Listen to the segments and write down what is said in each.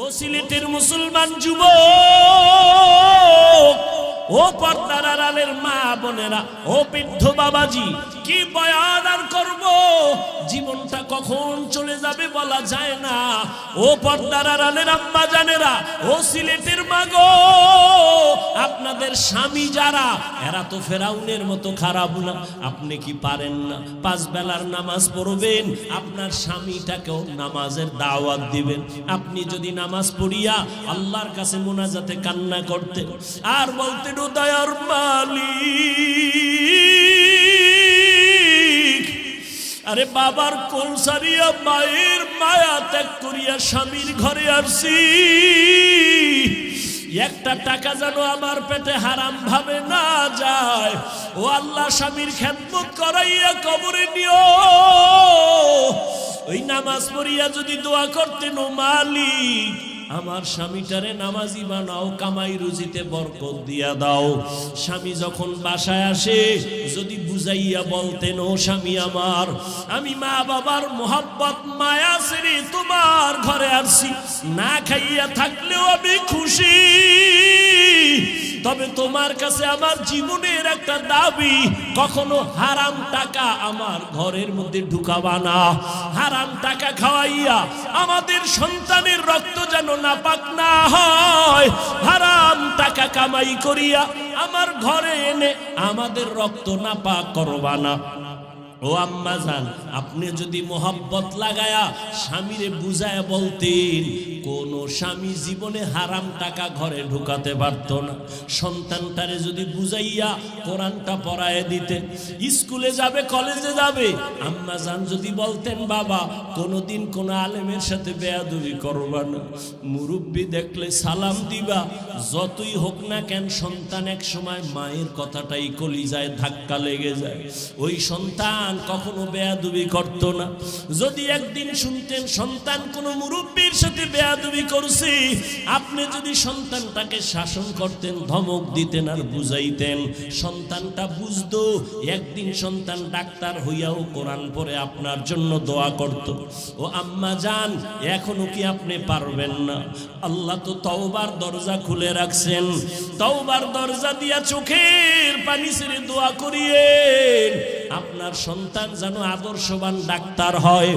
ও সিলেটের মুসলমান যুবক, ও পর্দার আড়ালের মা বোনেরা, ও বৃদ্ধ বাবাজি, কি বয়ান আর করব, জীবনটা কখন চলে যাবে বলা যায় না। ও পর্দার আড়ালের আম্মা জানেরা, ও সিলেটের মাগো, আপনাদের স্বামী যারা, এরা তো ফেরাউনের মতো খারাপ না। আপনি কি পারেন না 5 বেলার নামাজ পড়বেন, আপনার স্বামীটাকেও নামাজের দাওয়াত দিবেন। আপনি যদি নামাজ পড়িয়া আল্লাহর কাছে মুনাজাতে কান্না করতেন আর বলতেন, ও দয়ার মালিক, আরে বাবার কোল সারিয়া মায়ের মায়া ত্যাগ করিয়া স্বামীর ঘরে আসছি, একটা টাকা যেন আমার পেটে হারাম ভাবে না যায়। ও আল্লাহ, স্বামীর খেদমত করাইয়া কবরে নিও। ওই নামাজ পড়িয়া যদি দোয়া করতেন, ও মালিক, আমার স্বামীটারে নামাজি বানাও, কামাই রুজিতে বরকত দিয়া দাও। স্বামী যখন বাসায় আসে যদি বুঝাইয়া বলতেন, ও স্বামী আমার, আমি মা বাবার মোহাব্বত মায়া ছেড়ে তোমার ঘরে আসছি, না খাইয়া থাকলেও আমি খুশি, তবে তোমার কাছে আমার জীবনের একটা দাবি, কখনো হারাম টাকা আমার ঘরের মধ্যে ঢুকাবা না। হারাম টাকা খাওয়াইয়া আমাদের সন্তানের রক্ত যেন নাপাক না হয়। হারাম টাকা কামাই করিয়া আমার ঘরে এনে আমাদের রক্ত নাপাক করবা না। ও আম্মা জান, আপনি যদি মোহাব্বত লাগায়া স্বামীরে বুঝায়া বলতেন, কোন স্বামী জীবনে হারাম টাকা ঘরে ঢুকাতে পারত না। সন্তানটারে যদি বুঝাইয়া কোরআনটা পড়ায় দিতেন, স্কুলে যাবে কলেজে যাবে, আম্মা জান যদি বলতেন, বাবা কোনোদিন কোন আলেমের সাথে বেয়াদবি করবা না, মুরব্বী দেখলে সালাম দিবা, যতই হোক না কেন সন্তান এক সময় মায়ের কথাটাই কলিজায় ধাক্কা লেগে যায়। ওই সন্তান কখনো বেয়াদবি করতো না। যদি একদিন শুনতেন সন্তান কোন মুরব্বীর সাথে বেয়াদবি করছে, আপনি যদি সন্তানটাকে শাসন করতেন, ধমক দিতেন আর বুঝাইতেন, সন্তানটা বুঝতো। একদিন সন্তান ডাক্তার হইয়াও কোরআন পড়ে আপনার জন্য দোয়া করত। ও আম্মা জান, এখনো কি আপনি পারবেন না? আল্লাহ তো তওবার দরজা খুলে রাখছেন, তওবার দরজা দিয়া চোখের পানি ছেড়ে দোয়া করিয়েন, আপনার সন্তান যেন আদর্শবান ডাক্তার হয়,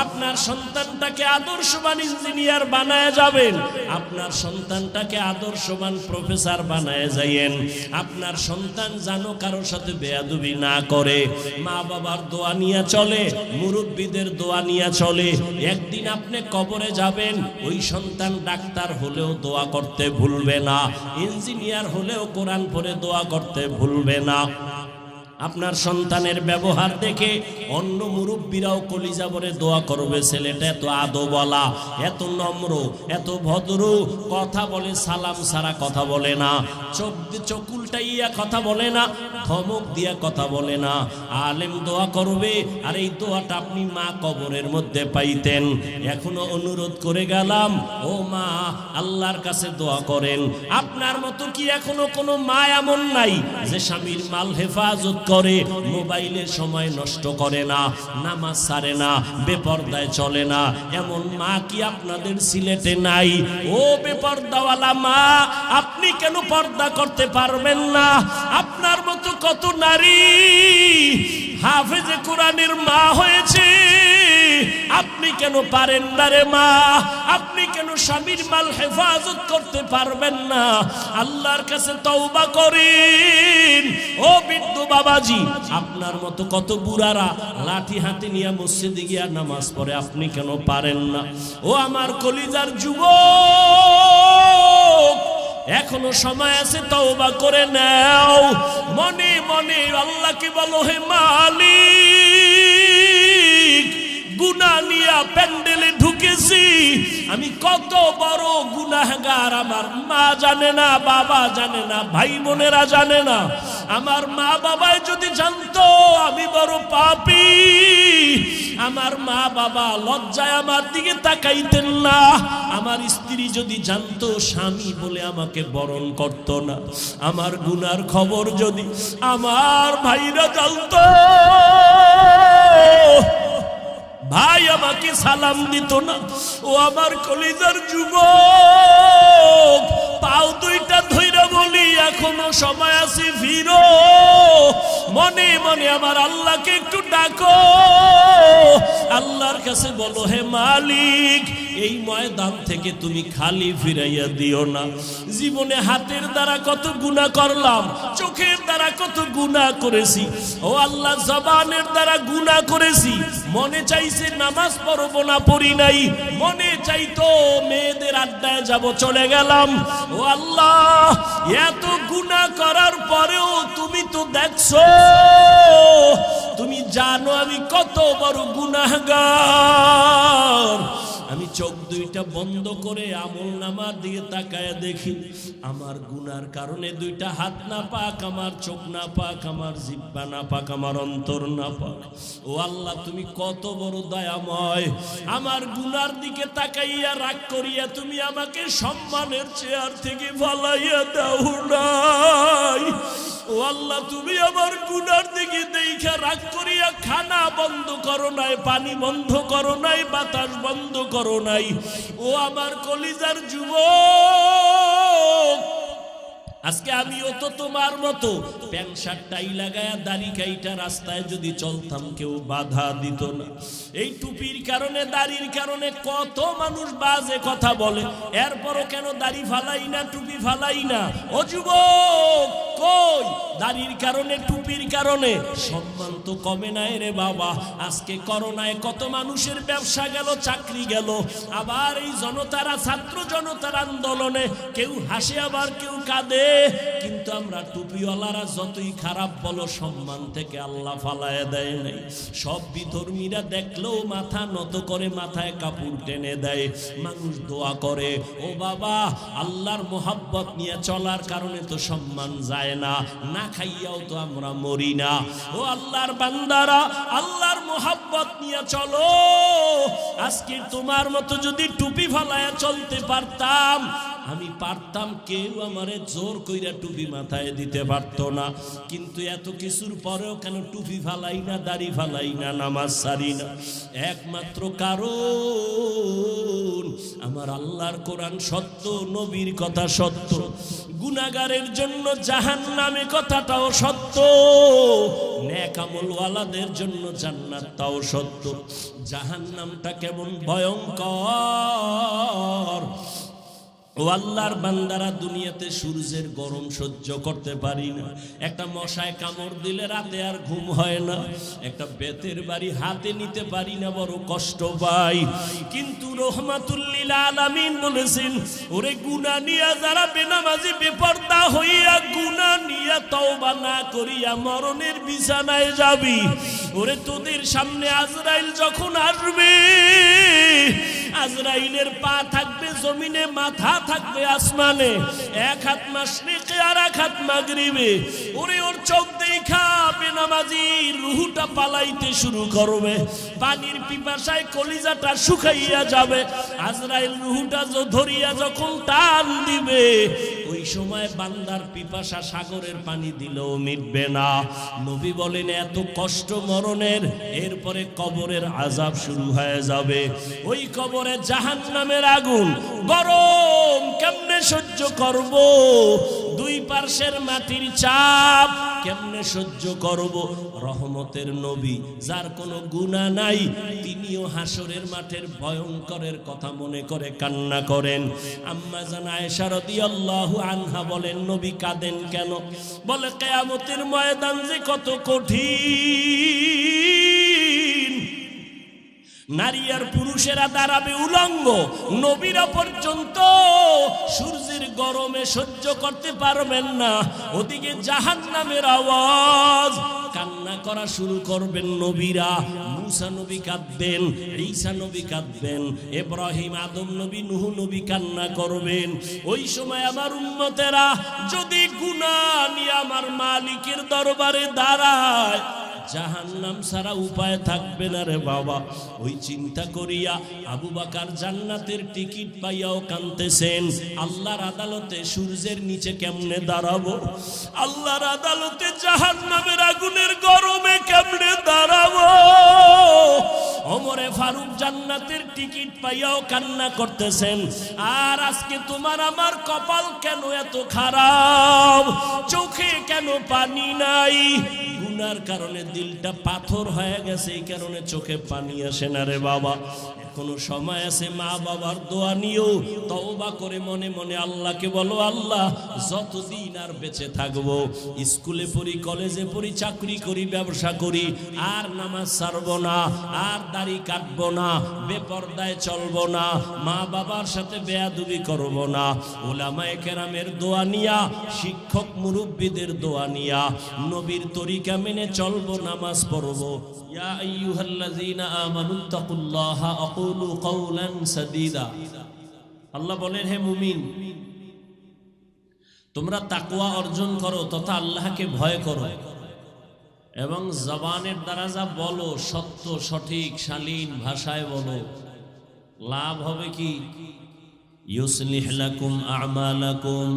আপনার সন্তানটাকে আদর্শবান ইঞ্জিনিয়ার বানায় যাবেন, আপনার সন্তানটাকে আদর্শবান প্রফেসর বানায় যাইয়েন। আপনার সন্তান যেন কারোর সাথে বেয়াদবি না করে, মা বাবার দোয়া নিয়ে চলে, মুরব্বীদের দোয়া নিয়ে চলে। একদিন আপনি কবরে যাবেন, ওই সন্তান ডাক্তার হলেও দোয়া করতে ভুলবে না, ইঞ্জিনিয়ার হলেও কোরআন পড়ে দোয়া করতে ভুলবে না। আপনার সন্তানের ব্যবহার দেখে অন্য মুরব্বীরাও কলিজা ভরে দোয়া করবে, ছেলেটা এত আদবওয়ালা, এত নম্র, এত ভদ্র, কথা বলে সালাম সারা কথা বলে না, চোখ উল্টাইয়া কথা বলে না, ধমক দিয়া কথা বলে না। আলেম দোয়া করবে, আর এই দোয়াটা আপনি মা কবরের মধ্যে পাইতেন। এখনো অনুরোধ করে গেলাম, ও মা, আল্লাহর কাছে দোয়া করেন। আপনার মতো কি এখনো কোনো মা এমন নাই যে স্বামীর মাল হেফাজত করে, মোবাইলের সময় নষ্ট করে না, নামাজ ছাড়ে না, বেপরদায় চলে না? এমন মা কি আপনাদের সিলেটে নাই? ও বেপরদাওয়ালা মা, আপনি কেন পর্দা করতে পারবেন না? আপনার মতো কত নারী হাফেজে কোরআনের মা হয়েছে, আপনি কেন পারেন না রে মা? আপনি কেন স্বামীর মাল হেফাজত করতে পারবেন না? আল্লাহর কাছে তওবা করেন। ও বৃদ্ধ বাবাজি, আপনার মতো কত বুড়ারা লাঠি হাতে নিয়ে মসজিদে গিয়া নামাজ পড়ে, আপনি কেন পারেন না? ও আমার কলিজার যুবক, এখনো সময় আছে, তওবা করে নাও। মনে মনে আল্লাহকে বলো, হে মালিক, গুনাহ নিয়া প্যান্ডেলে ঢুকেছি, আমি কত বড় গুনাহগার, আমার মা জানে না, বাবা জানে না, ভাই বোনেরা জানে না। আমার মা বাবাই যদি জানতো আমি বড় পাপী, আমার মা বাবা লজ্জায় আমার দিকে তাকাইতেন না। আমার স্ত্রী যদি জানতো, স্বামী বলে আমাকে বরণ করত না। আমার গুনার খবর যদি আমার ভাইরা জানতো, ভাই আমাকে সালাম দিত না। ও আমার কলিজার যুবক, পাও দুইটা ধইরা বলি এখনো সময় আছে, ফিরো। মনে মনে আমার আল্লাহকে একটু ডাকো, আল্লাহর কাছে বলো, হে মালিক, এই ময়দান থেকে তুমি খালি ফিরাইয়া দিও না। জীবনে হাতের দ্বারা কত গুনাহ করলাম, চোখের দ্বারা কত গুনাহ করেছি, ও আল্লাহ জবানের দ্বারা গুনাহ করেছি। মনে চাইছে নামাজ পড়বো না, পড়ি নাই। মনে চাইতো মেয়েদের আড্ডায় যাব, চলে গেলাম। ও আল্লাহ, এত গুনাহ করার পরেও তুমি তো দেখছো, তুমি জানো আমি কত বড় গুনাহগার। আমি চোখ দুইটা বন্ধ করে আমলনামার দিকে তাকায় দেখি, আমার গুনার কারণে দুইটা হাত না পাক, আমার চোখ না পাক, আমার জিহ্বা না পাক, আমার অন্তর না পাক। ও আল্লাহ, তুমি কত বড় দয়াময়। আমার গুনার দিকে তাকাইয়া রাগ করিয়া তুমি আমাকে সম্মানের চেয়ার থেকে ফালাইয়া দাও নাই। ও আল্লাহ, তুমি আমার গুনার দিকে দেখা রাগ করিয়া খানা বন্ধ করো নাই, পানি বন্ধ করো নাই, বাতাস বন্ধ করো নাই। ও আমার কলিজার যুবক, আজকে আমিও তো তোমার মতো প্যান্ট শার্ট টাই লাগায়া দাড়ি কাইটা রাস্তায় যদি চলতাম, কেউ বাধা দিত না। এই টুপির কারণে, দাড়ির কারণে কত মানুষ বাজে কথা বলে, এরপরও কেন দাড়ি ফালাই না, টুপি ফালাই না? ও যুবক, কই দাড়ির কারণে, টুপির কারণে সম্মান তো কমে নাই রে বাবা। আজকে করোনায় কত মানুষের ব্যবসা গেল, চাকরি গেল। আবার এই জনতারা, ছাত্র জনতার আন্দোলনে কেউ হাসে, আবার কেউ কাঁদে। কিন্তু আমরা টুপিওয়ালারা যতই খারাপ বলো, সম্মান থেকে আল্লাহ ফালায় দেয় নাই। সব বিধর্মীরা দেখলেও মাথা নত করে, মাথায় কাপড় টেনে দেয়। মানুষ দোয়া করে, ও বাবা, আল্লাহর মোহাব্বত নিয়ে চলার কারণে তো সম্মান যায় না, না খাইয়াও তো আমরা মরি না। ও আল্লাহর বান্দারা, আল্লাহর মোহাব্বত নিয়ে চলো। আজকে তোমার মতো যদি টুপি ফালায়া চলতে পারতাম, আমি পারতাম, কেউ আমারে জোর কইরা টুপি মাথায় দিতে পারতো না। কিন্তু এত কিছুর পরেও কেন টুপি ফালাই না, দাড়ি ফালাই না, নামাজ ছাড়ি না? একমাত্র কারণ আমার আল্লাহর কোরআন সত্য, নবীর কথা সত্য, গুনাহগারের জন্য জাহান্নামে কথাটাও সত্য, নেক আমলওয়ালাদের জন্য জান্নাত তাও সত্য। জাহান্নামটা কেমন ভয়ঙ্কর। ও আল্লাহর বান্দারা, দুনিয়াতে সূর্যের গরম সহ্য করতে পারি না। একটা মশায় কামড় দিলে রাতে আর ঘুম হয় না। একটা বেতের বাড়ি হাতে নিতে পারি না, বড় কষ্ট পাই। কিন্তু রহমাতুল লিল আলামিন বলেছেন, ওরে গুনাহ নিয়া যারা বেনামাজি বেপরদা হইয়া গুনাহ নিয়া তওবা না করিয়া মরণের বিছানায় যাবি, ওরে তোদের সামনে আজরাইল যখন আসবে, আজরাইলের পা থাকবে জমিনে, মাথা থাকবে আসমানে, এক হাত মাশরিকে আর এক হাত মাগরিবে। ওরে ওর চোখ দেখা বেনামাজি রুহুটা পালাইতে শুরু করবে, পানির পিপাসায় কলিজাটা শুকাইয়া যাবে। আজরাইল রুহুটা ধরিয়া যখন টান দিবে, ওই সময় বান্দার পিপাসা সাগরের পানি দিলেও মিটবে না। নবী বলেন, এত কষ্ট মরণের, এরপরে কবরের আযাব শুরু হয়ে যাবে। ওই কবরে জাহান্নামের আগুন গরম, কেমনে সহ্য করব? দুই পার্শ্বের মাটির চাপ কেমনে সহ্য করব? রহমতের নবী, যার কোনো গুনাহ নাই, তিনিও হাসরের মাঠের ভয়ঙ্করের কথা মনে করে কান্না করেন। আম্মা জান আয়েশা রাদিয়াল্লাহু আনহা বলেন, নবী কাঁদেন কেন? বলে, কিয়ামতের ময়দান যে কত কঠিন। নারী আর পুরুষেরা দাঁড়াবে উলঙ্গ, নবীরা পর্যন্ত সূর্যের গরমে সহ্য করতে পারবেন না। ওদিকে জাহান্নামের আওয়াজ, কান্না করা শুরু করবেন নবীরা। মুসা নবী কাঁদবেন, ঈসা নবী কাঁদবেন, ইব্রাহিম, আদম নবী, নূহ নবী কান্না করবেন। ওই সময় আমার উম্মতেরা যদি গুনাহ নিয়ে আমার মালিকের দরবারে দাঁড়ায়, জাহান্নাম ছাড়া উপায় থাকবে না রে বাবা। ওই চিন্তা করিয়া আবু বকর জান্নাতের টিকিট পাইয়াও কাঁদতেছেন। আল্লাহর আদালতে সূর্যের নিচে কেমনে দাঁড়াবো? আল্লাহর আদালতে জাহান্নামের আগুনের গরমে কেমনে দাঁড়াবো? ওমরে ফারুক জান্নাতের টিকিট পাইয়াও কান্না করতেছেন। আর আজকে তোমার আমার কপাল কেন এত খারাপ, চোখে কেন পানি নাই? গুনার কারণে দিলটা পাথর হয়ে গেছে, এই কারণে চোখে পানি আসে না রে বাবা। কোনো সময় আছে মা বাবার দোয়া নিও, তওবা করে মনে মনে আল্লাহকে বলো, আল্লাহ যতদিন আর বেঁচে থাকবো, স্কুলে পড়ি, কলেজে পড়ি, চাকরি করি, ব্যবসা করি, আর নামাজ ছাড়বো না, আর দাড়ি কাটবো না, বেপরদায় চলবো না, মা বাবার সাথে বেয়াদবি করবো না। উলামায়ে কেরামের দোয়া নিয়া, শিক্ষক মুরব্বীদের দোয়া নিয়া, নবীর তরিকা মেনে চলবো, নামাজ পড়বো। ইয়া আইয়ুহাল্লাযীনা আমানুত্তাকুল্লাহা আকুলু কাওলান সাদীদা। আল্লাহ বলেন, হে মুমিন, তোমরা তাকওয়া অর্জন করো তথা আল্লাহকে ভয় করো, এবং জবানের দ্বারা যা বলো সত্য, সঠিক, শালীন ভাষায় বলো। লাভ হবে কি? ইউসলিহ লাকুম আমালাকুম,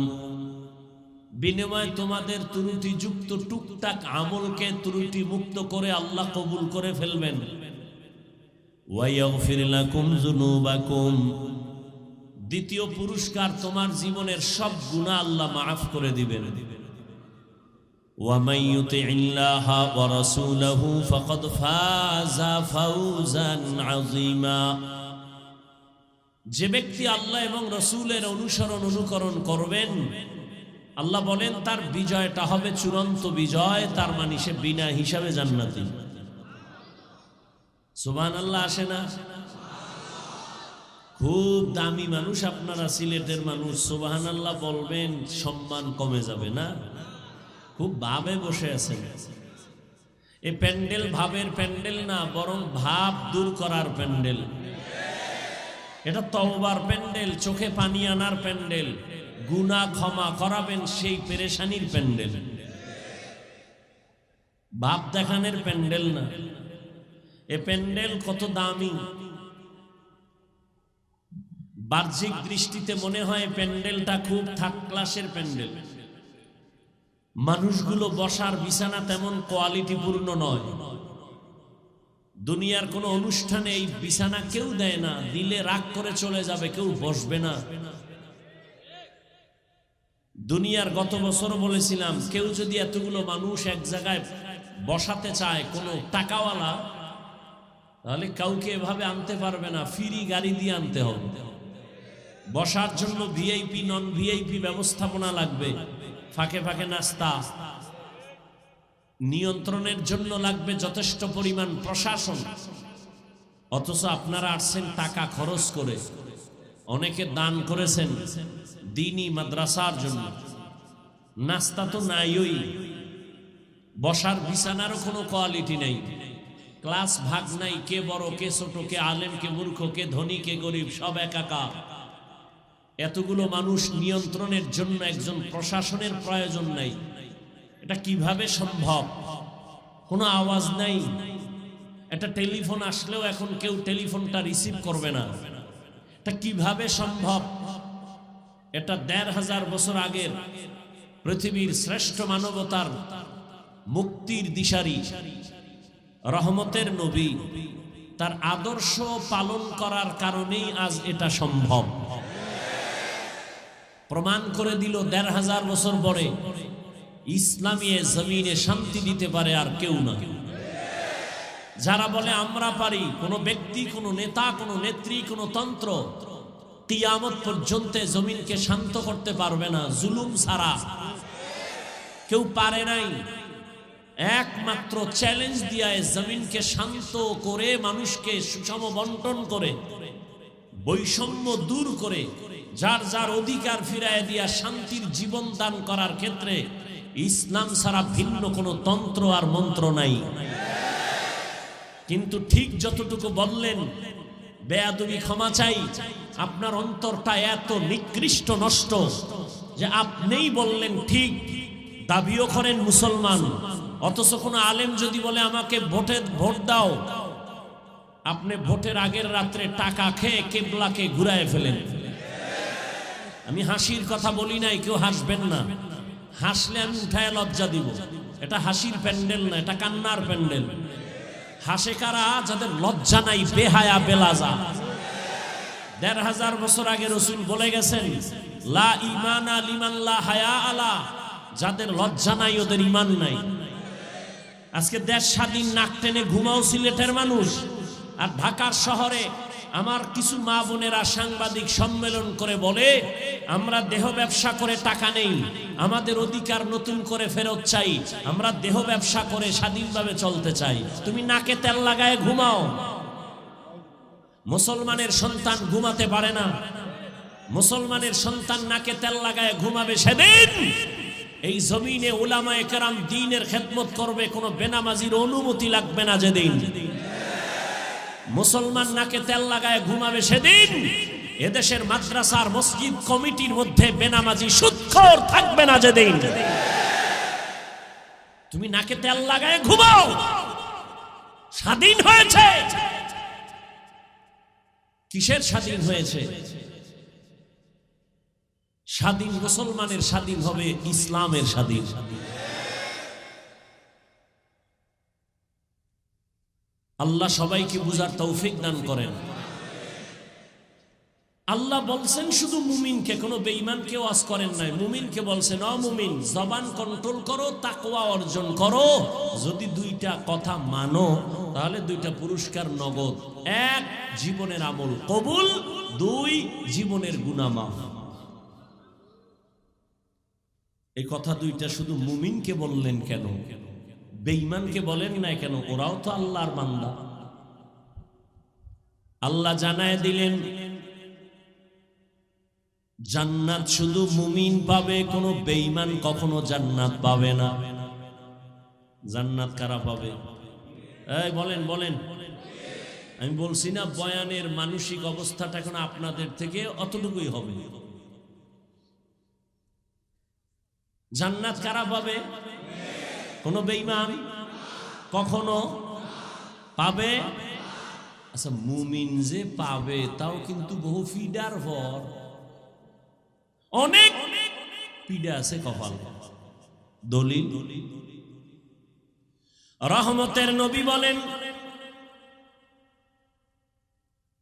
বিনিময়ে তোমাদের ত্রুটিযুক্ত টুকটাক আমলকে ত্রুটি মুক্ত করে আল্লাহ কবুল করে ফেলবেন। ওয়া ইয়াগফির লাকুম যুনুবাকুম, দ্বিতীয় পুরস্কার, তোমার জীবনের সব গুনাহ আল্লাহ মাফ করে দিবেন। ওয়া মান ইউতিইল্লাহা ওয়া রাসূলাহু ফাকাদ ফাযা ফাওজান আযীমা, যে ব্যক্তি আল্লাহ এবং রাসূলের অনুকরণ করবেন, আল্লাহ বলেন তার বিজয়টা হবে চূড়ান্ত বিজয়, তার মানে সে বিনা হিসাবে জান্নাতি। সুবহানাল্লাহ আসে না? খুব দামি মানুষ আপনারা, সিলেটের মানুষ, সুবহানাল্লাহ বলবেন সম্মান কমে যাবে না? খুব ভাবে বসে আছেন। এই প্যান্ডেল ভাবের প্যান্ডেল না, বরং ভাব দূর করার প্যান্ডেল। এটা তওবার প্যান্ডেল, চোখে পানি আনার প্যান্ডেল, গুনাহ ক্ষমা করাবেন সেই পেরেশানির প্যান্ডেল, ভাব দেখানোর প্যান্ডেল না। এ প্যান্ডেল কত দামি! বাহ্যিক দৃষ্টিতে মনে হয় প্যান্ডেলটা খুব থার্ড ক্লাসের প্যান্ডেল, মানুষগুলো বসার বিছানা তেমন কোয়ালিটিপূর্ণ নয়। দুনিয়ার কোনো অনুষ্ঠানে এই বিছানা কেউ দেয় না, দিলে রাগ করে চলে যাবে, কেউ বসবে না। দুনিয়ার গত বছর বলেছিলাম, কেউ যদি এতগুলো মানুষ এক জায়গায় বসাতে চায়, কোনো টাকাওয়ালা, তাহলে কাউকে এভাবে আনতে পারবে না, ফ্রি গাড়ি দিয়ে আনতে হবে। বসার জন্য ভিআইপি নন ভিআইপি ব্যবস্থাপনা লাগবে, ফাঁকে ফাঁকে নাস্তা, নিয়ন্ত্রণের জন্য লাগবে যথেষ্ট পরিমাণ প্রশাসন। অথচ আপনারা আসছেন টাকা খরচ করে, অনেকে দান করেছেন দ্বীনি মাদ্রাসার জন্য, নাস্তা তো নাইই, বসার বিছানারও কোনো কোয়ালিটি নেই, ক্লাস ভাগ নাই, কে বড় কে ছোট, কে আলেম কে মূর্খ, কে ধনী কে গরিব, সব একাকার। এতগুলো মানুষ নিয়ন্ত্রণের জন্য একজন প্রশাসনের প্রয়োজন নাই। এটা কিভাবে সম্ভব? কোনো আওয়াজ নাই, একটা টেলিফোন আসলেও এখন কেউ টেলিফোনটা রিসিভ করবে না। এটা কিভাবে সম্ভব? এটা ১৫০০ বছর আগের পৃথিবীর শ্রেষ্ঠ মানবতার মুক্তির দিশারি, রহমতের নবী, তার আদর্শ পালন করার কারণেই আজ এটা সম্ভব। প্রমাণ করে দিল ১৫০০ বছর পরে ইসলামী জমিনে শান্তি দিতে পারে আর কেউ না। যারা বলে আমরা পারি, কোনো ব্যক্তি, কোনো নেতা, কোনো নেত্রী, কোনো তন্ত্র কিয়ামত পর্যন্ত জমিনকে শান্ত করতে পারবে না, জুলুম ছাড়া কেউ পারে নাই। একমাত্র চ্যালেঞ্জ দিয়ে জমিনকে শান্ত করে, মানুষকে সুষম বন্টন করে, বৈষম্য দূর করে, যার যার অধিকার ফিরায় দিয়া শান্তির জীবন দান করার ক্ষেত্রে ইসলাম ছাড়া ভিন্ন কোনো তন্ত্র আর মন্ত্র নাই। কিন্তু ঠিক যতটুকু বললেন বেয়াদবি ক্ষমা চাই, আপনার অন্তরটা এত নিকৃষ্ট নষ্ট যে আপনিই বললেন ঠিক, দাবিও করেন মুসলমান, অথচ কোনো আলেম যদি বলে আমাকে ভোট দাও, আপনি ভোটের আগের রাত্রে টাকা খেয়ে কিবলাকে ঘুরায় ফেলেন। আমি হাসির কথা বলি নাই, কেউ হাসবেন না, হাসলে আমি উঠায় লজ্জা দিব। এটা হাসির প্যান্ডেল না, এটা কান্নার প্যান্ডেল। হাসে কারা? যাদের লজ্জা নাই, বেহায়া বেলাজা। ১৫০০ বছর আগে রাসূল বলে গেছেন, লা ঈমানা লিমান লা হায়া আলা, যাদের লজ্জা নাই ওদের ঈমান নাই। আজকে দেশ স্বাধীন, নাক টেনে ঘুমাও সিলেটের মানুষ। আর ঢাকার শহরে আমার কিছু মা বোনেরা সাংবাদিক সম্মেলন করে বলে, আমরা দেহ ব্যবসা করে টাকা নেই, আমাদের অধিকার নতুন করে ফেরত চাই, আমরা দেহ ব্যবসা করে স্বাধীনভাবে চলতে চাই। তুমি নাকে তেল লাগায় ঘুমাও। মুসলমানের সন্তান ঘুমাতে পারে না। মুসলমানের সন্তান নাকে তেল লাগায় ঘুমাবে সেদিন এই জমিনে উলামায়ে কেরাম দ্বীনের খেদমত করবে, কোনো বেনামাজির অনুমতি লাগবে না। যেদিন মুসলমান নাকে তেল লাগায় ঘুমাবে সেদিন এদেশের মাদ্রাসার মসজিদ কমিটির মধ্যে বেনামাজি সুদখোর থাকবে না। যেদিন তুমি নাকে তেল লাগায় ঘুমাও, স্বাধীন হয়েছে। কিসের স্বাধীন হয়েছে? স্বাধীন মুসলমানের স্বাধীন হবে, ইসলামের স্বাধীন। আল্লাহ সবাইকে বুঝার তৌফিক দান করেন। আল্লাহ বলছেন শুধু মুমিনকে, কোনো বেঈমানকে ওয়াজ করেন নাই। মুমিনকে বলছেন, অ মুমিন, জবান কন্ট্রোল করো, তাকওয়া অর্জন করো। যদি দুইটা কথা মানো তাহলে দুইটা পুরস্কার নগদ। এক, জীবনের আমল কবুল, দুই, জীবনের গুনাহ মাফ। এই কথা দুইটা শুধু মুমিনকে বললেন কেন? বেঈমানকে বলেন না কেন? ওরাও তো আল্লাহর বান্দা। আল্লাহ জানায় দিলেন জান্নাত শুধু মুমিন পাবে, কোনো বেঈমান কখনো জান্নাত পাবে না। জান্নাত কারা পাবে? এই বলেন বলেন। আমি বলছি না বয়ানের মানসিক অবস্থাটা এখন আপনাদের থেকে অতটুকুই হবে। জান্নাত কারা পাবে? কোনো বেঈমান কখনো পাবে? আচ্ছা, মুমিন যে পাবে তাও কিন্তু বহু ফিডার ভর, অনেক পিডা আছে কপাল। দলিল, রহমতের নবী বলেন,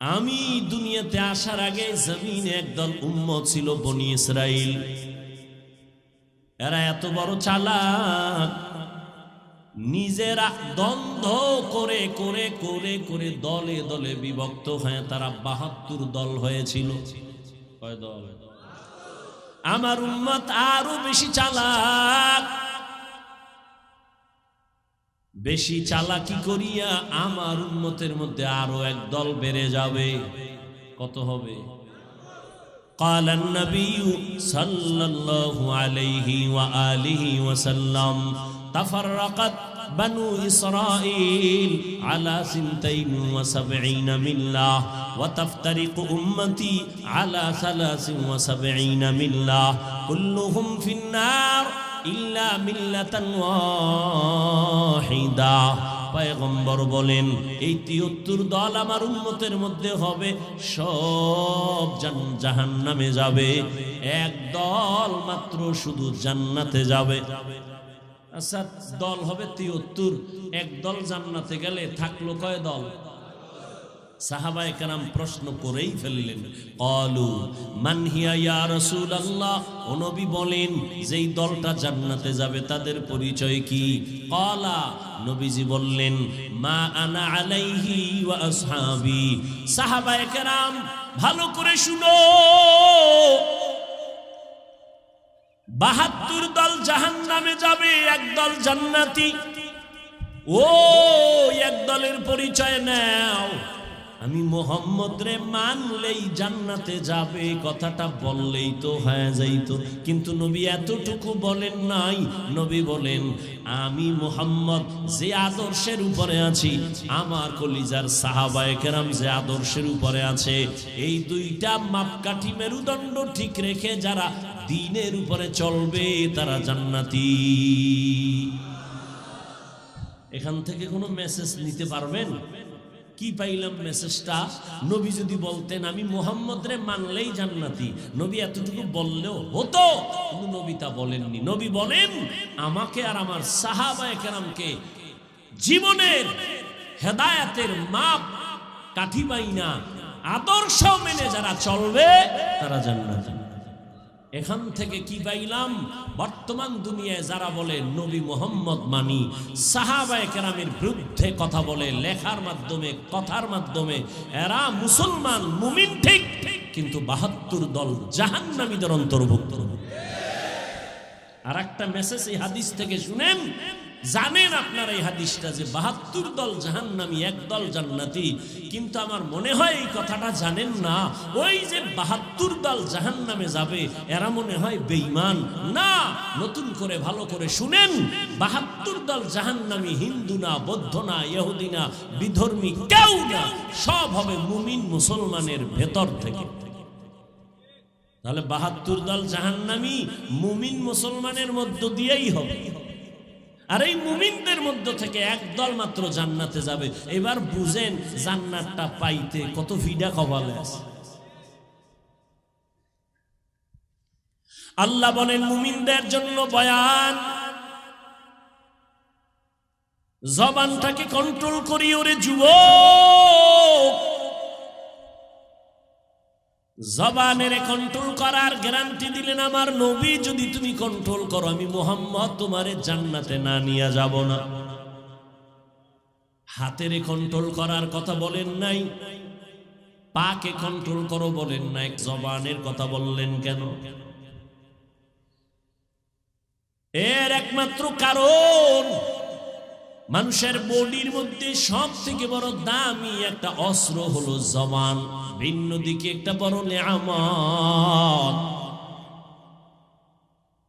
আমি দুনিয়াতে আসার আগে জমিনে একদল উম্মত ছিল, বনি ইসরাইল। এরা এত বড় চালাক, নিজেরা দ্বন্দ্ব করে করে করে করে দলে দলে বিভক্ত হয়ে তারা ৭২ দল হয়েছিল। কয় দল? আমার উম্মত আরো বেশি চালাক। বেশি চালাকি করিয়া আমার উম্মতের মধ্যে আরো এক দল বেড়ে যাবে। কত হবে? قال النبي صلى الله عليه وآله وسلم تفرقت بنو إسرائيل على 72 ملة وتفترق أمتي على 73 ملة كلهم في النار إلا ملة واحدة। পয়গম্বর বলেন, এই ৭৩ দল আমার উম্মতের মধ্যে হবে, সব জাহান্নামে যাবে, এক দল মাত্র শুধু জান্নাতে যাবে। আচ্ছা, দল হবে ৭৩, এক দল জান্নাতে গেলে থাকলো কয় দল? সাহাবায়ে কেরাম প্রশ্ন করেই ফেললেন, ক্বালু মান হিয়া ইয়া রাসূলুল্লাহ, ও নবী বলেন যেই দলটা জান্নাতে যাবে তাদের পরিচয় কি? ক্বালা, নবীজি বললেন, মা আনা আলাইহি ওয়া আসহাবি। সাহাবায়ে কেরাম ভালো করে শুনো, ৭২ দল জাহান্নামে যাবে, এক দল জান্নাতি। ও এক দলের পরিচয় নাও। আমি মুহাম্মদ রে মানলেই জান্নাতে যাবে, কথাটা বললেই তো হয়ে যাইতো, কিন্তু নবী এতটুকু বলেন নাই। নবী বলেন, আমি মুহাম্মদ যে আদর্শের উপরে আছি, আমার কলিজার সাহাবায়ে কেরাম যে আদর্শের উপরে আছে, এই দুইটা মাপকাঠি মেরুদণ্ড ঠিক রেখে যারা দ্বীনের উপরে চলবে তারা জান্নাতি। এখান থেকে কোনো মেসেজ নিতে পারবেন? কি পাইলাম মেসেজটা? নবী যদি বলতেন আমি মুহাম্মদ রে মানলেই জান্নাতি, নবী এতটুকু বললেও হতো, কিন্তু নবী তা বলেননি। নবী বলেন, আমাকে আর আমার সাহাবায়ে কেরামকে জীবনের হেদায়েতের মাপ কাঠি বাইনা আদর্শ মেনে যারা চলবে তারা জান্নাত। এখান থেকে কি পাইলাম? বর্তমান দুনিয়ায় যারা বলে নবী মুহাম্মদ মানি, সাহাবায়ে কেরামের বিরুদ্ধে কথা বলে লেখার মাধ্যমে কথার মাধ্যমে, এরা মুসলমান মুমিন ঠিক, কিন্তু ৭২ দল জাহান্নামীদের অন্তর্ভুক্ত। আর একটা মেসেজ এই হাদিস থেকে শুনেন, জানেন আপনারা এই হাদিসটা যে ৭২ দল জাহান্নামী, এক দল জান্নাতি, কিন্তু আমার মনে হয় এই কথাটা জানেন না। ওই যে ৭২ দল জাহান্নামে যাবে এরা মনে হয় বেঈমান না। নতুন করে ভালো করে শুনেন, ৭২ দল জাহান্নামী হিন্দু না, বৌদ্ধ না, ইহুদি না, বিধর্মী কেউ না, সব হবে মুমিন মুসলমানের ভেতর থেকে। তাহলে ৭২ দল জাহান্নামী মুমিন মুসলমানের মধ্য দিয়েই হবে। আর এই মুমিনদের মধ্য থেকে এক দল মাত্র জান্নাতে যাবে। এবার বুঝেন জান্নাতটা পাইতে কত ভিড়া কপালে আছে। আল্লাহ বলেন মুমিনদের জন্য বয়ান, জবানটাকে কন্ট্রোল করি ওরে যুবক। জবানের কন্ট্রোল করার গ্যারান্টি দিলেন আমার নবী, যদি তুমি কন্ট্রোল করো আমি মুহাম্মদ তোমারে জান্নাতে না নিয়ে যাব না। হাতের কন্ট্রোল করার কথা বলেন নাই, পাকে কন্ট্রোল করো বলেন নাই, জবানের কথা বললেন কেন? এর একমাত্র কারণ, মানুষের বডির মধ্যে সব থেকে বড় দামি একটা অস্ত্র হলো জবান, ভিন্ন দিকে একটা বড় নেয়ামত।